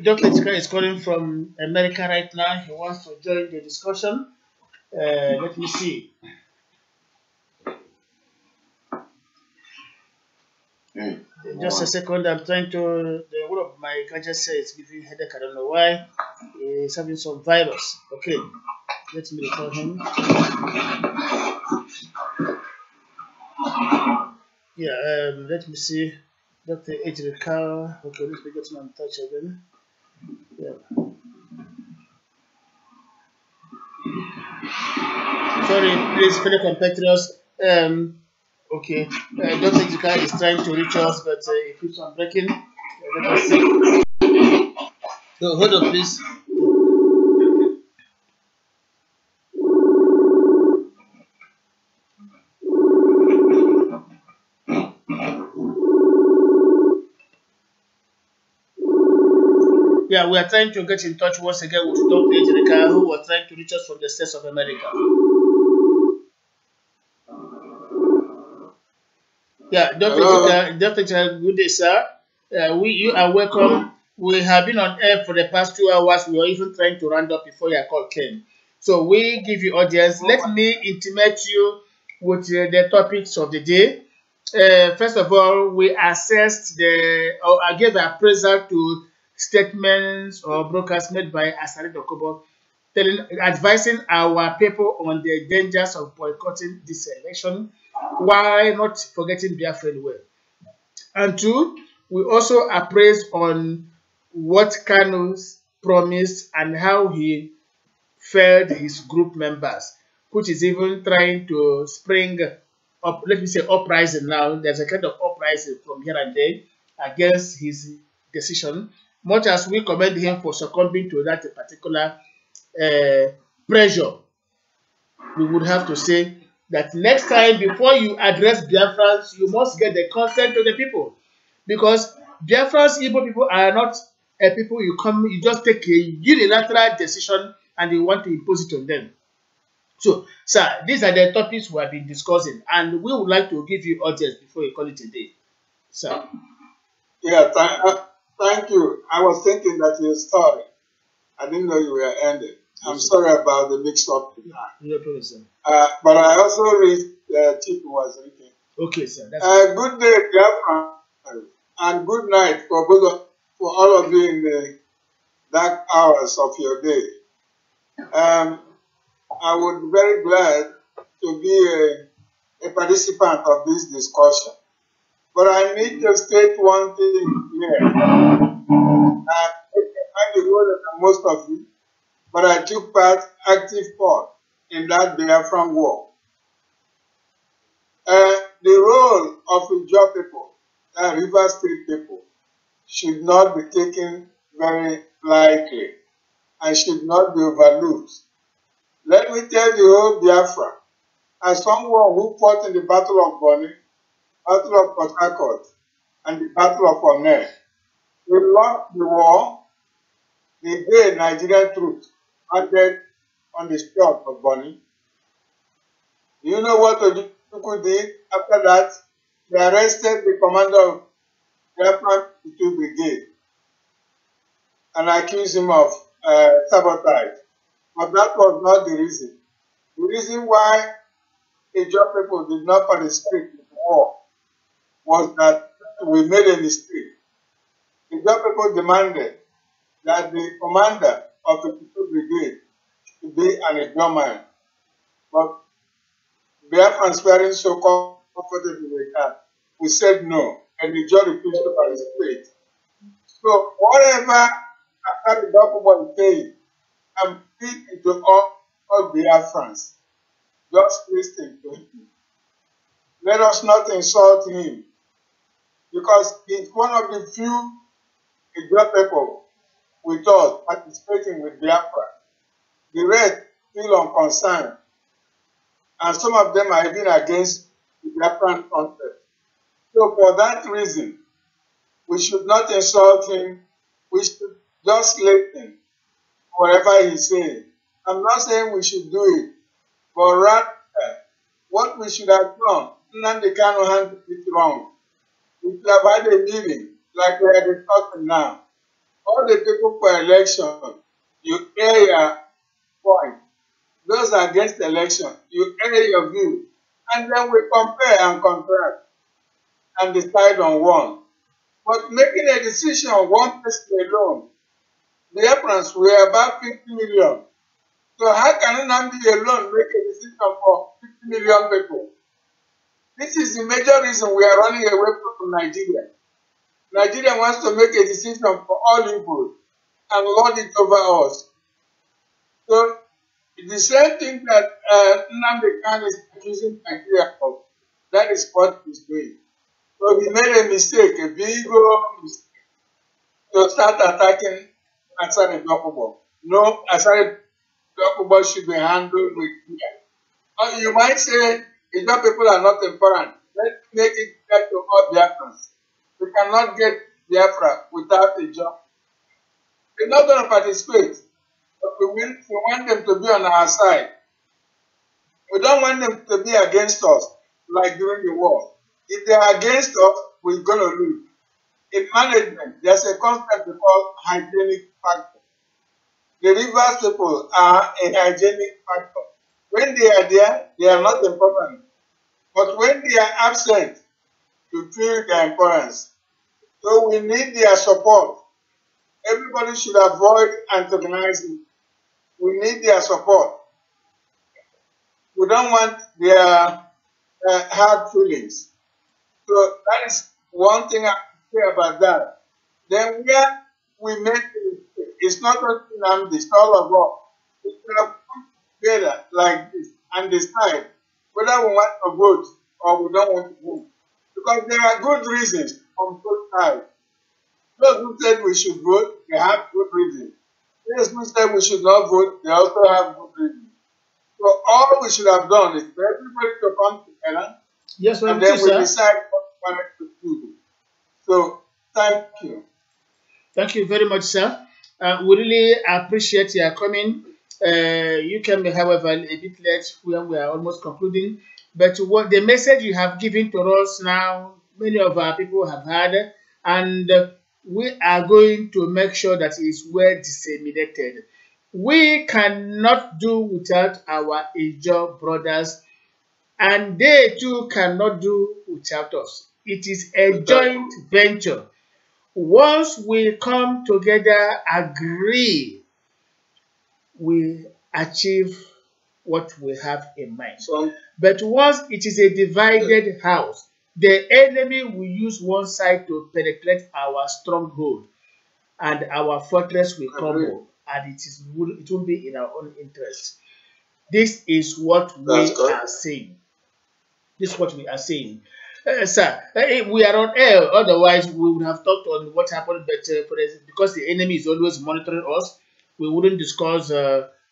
Dr. Ejika is calling from America right now. He wants to join the discussion. Let me see. Just a second. I'm trying to. One of my gadgets says it's giving headache. I don't know why. He's having some virus. Okay. Let me call him. Yeah. Let me see. Dr. Ejika. Okay. Let me get him in touch again. Yeah. Sorry, please, fellow compatriots. Okay, Dr. Ijika is trying to reach us, but it keeps on breaking. Let us see. So hold on, please. Yeah, we are trying to get in touch once again with Dr. Ejirika, who was trying to reach us from the States of America. Yeah, Dr. Ejirika, good day, sir. You are welcome. We have been on air for the past 2 hours. We were even trying to round up before your call came. So we give you audience. Let me intimate you with the topics of the day. First of all, we assessed or I gave appraisal to statements or broadcasts made by Asari Dokobo, advising our people on the dangers of boycotting this election while not forgetting Biafra well. And two, we also appraised on what Kano's promised and how he failed his group members, which is even trying to spring up, let me say uprising now. There's a kind of uprising from here and there against his decision, much as we commend him for succumbing to that particular pressure. We would have to say that next time, before you address Biafrans, you must get the consent of the people. Because Biafrans, Igbo people are not a people you just take a unilateral decision and you want to impose it on them. So, sir, these are the topics we have been discussing, and we would like to give you audience before you call it a day. Sir. Yeah, thank you. I was thinking that you were starting. I didn't know you were ending. I'm sorry about the mix-up. No problem, sir. But I also read Chief was reading. Okay, sir. Good day, Biafra, and good night for all of you in the dark hours of your day. I would be very glad to be a participant of this discussion. But I need to state one thing here. I find the older than most of you, but I took active part in that Biafran war. The role of the Ijaw people, River State people, should not be taken very lightly and should not be overlooked. Let me tell the whole Biafra, as someone who fought in the Battle of Bonny, Battle of Port Harcourt, and the Battle of Onne, we lost the war the day Nigerian troops acted on the shore of Bonny. Do you know what Ojukwu did after that? They arrested the commander of Biafran 2 Brigade and accused him of sabotage. But that was not the reason. The reason why the Ijaw people did not participate in the war was that we made a mistake. The Ijaw people demanded that the commander of the 2 Brigade should be an Ijaw man. But Biafrans weren't so comfortable with that. We said no, and the Ijaw refused to participate. So whatever after the document is saying, I'm speaking to all Biafrans. Just listen to him. Let us not insult him, because he's one of the few Ijaw people with us participating with Biafra. The rest feel unconcerned, and some of them are even against the Biafran concept. So for that reason, we should not insult him. We should just listen whatever he's saying. I'm not saying we should do it, but rather what we should have done, Nnamdi Kanu handled it wrong. We should have had a meeting like we are discussing now. All the people for election, you air your point. Those against election, you air your view. And then we compare and contrast and decide on one. But making a decision on one person alone, the Biafrans were about 50 million. So how can Nnamdi alone make a decision for 50 million people? This is the major reason we are running away from Nigeria. Nigeria wants to make a decision for all people and lord it over us. So The same thing that Nnamdi Khan is accusing Nigeria of, that is what he's doing. So he made a mistake, a big mistake, to start attacking Asari Dokubo. No, Asari Dokubo should be handled with care. You might say, if your people are not important, let's make it clear to all Biafrans. We cannot get Biafra without a job. They're not going to participate, but we want them to be on our side. We don't want them to be against us, like during the war. If they are against us, we're going to lose. In management, there's a concept called hygienic factor. The rivers people are a hygienic factor. When they are there, they are not important. But when they are absent, you feel their importance. So we need their support. Everybody should avoid antagonizing. We need their support. We don't want their hard feelings. So that is one thing I say about that. Then where we make it, it's not only Nnamdi, it's all of us. We should have put together like this and decide whether we want to vote or we don't want to vote. Because there are good reasons on both sides. Those who said we should vote, they have good reasons. Those who said we should not vote, they also have good reasons. So all we should have done is for everybody to come together, Yes, and then we decide what we want to do. So thank you. Thank you very much, sir. We really appreciate your coming. You came, however, a bit late when we are almost concluding. But what the message you have given to us now, many of our people have heard, and we are going to make sure that it is well disseminated. We cannot do without our Ijaw brothers, and they too cannot do without us. It is a joint venture. Once we come together, agree, we achieve what we have in mind. But once it is a divided house, the enemy will use one side to penetrate our stronghold, and our fortress will crumble, and it will be in our own interest. This is what we are saying. This is what we are saying. Sir, we are on air, otherwise we would have talked on what happened, but because the enemy is always monitoring us, we wouldn't discuss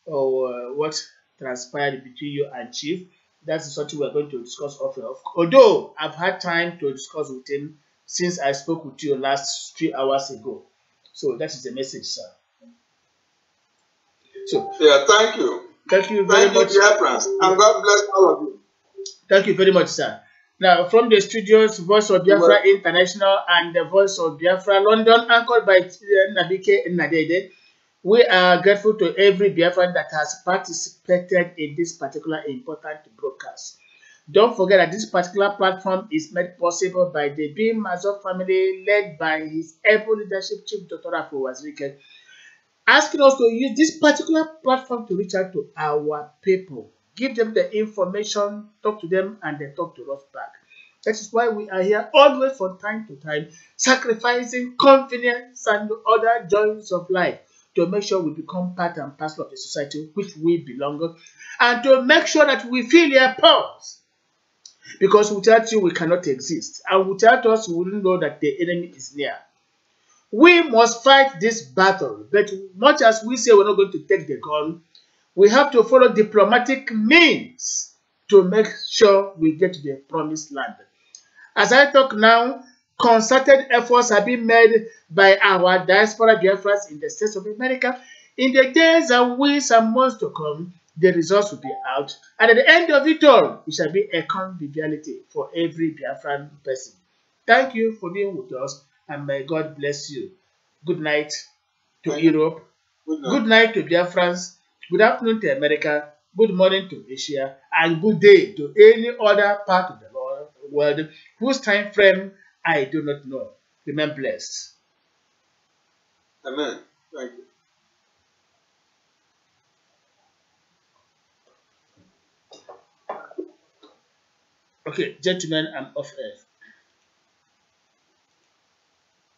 what transpired between you and Chief. That's something we're going to discuss off. Although I've had time to discuss with him since I spoke with you last 3 hours ago. So that is the message, sir. So yeah, thank you. Thank you very much. Biafrans, and God bless all of you. Thank you very much, sir. Now, from the studios, Voice of Biafra International and the Voice of Biafra London, anchored by Nabike Nadede, we are grateful to every Biafran that has participated in this particular important broadcast. Don't forget that this particular platform is made possible by the bim-massob family, led by his able leadership chief, Dr. Afro Wazirike, asking us to use this particular platform to reach out to our people. Give them the information, talk to them, and they talk to us back. That is why we are here always from time to time, sacrificing convenience and other joys of life to make sure we become part and parcel of the society which we belong, and to make sure that we feel your pulse. Because without you, we cannot exist. And without us, we wouldn't know that the enemy is near. We must fight this battle. But much as we say we're not going to take the gun, we have to follow diplomatic means to make sure we get to the promised land. As I talk now, concerted efforts have been made by our diaspora Biafrans in the States of America. In the days and weeks and months to come, the results will be out. And at the end of it all, it shall be a conviviality for every Biafran person. Thank you for being with us, and may God bless you. Good night to Europe. Good night to Biafrans. Good afternoon to America. Good morning to Asia. And good day to any other part of the world whose time frame I do not know. Remain blessed. Amen. Thank you. Okay, gentlemen, I'm off air.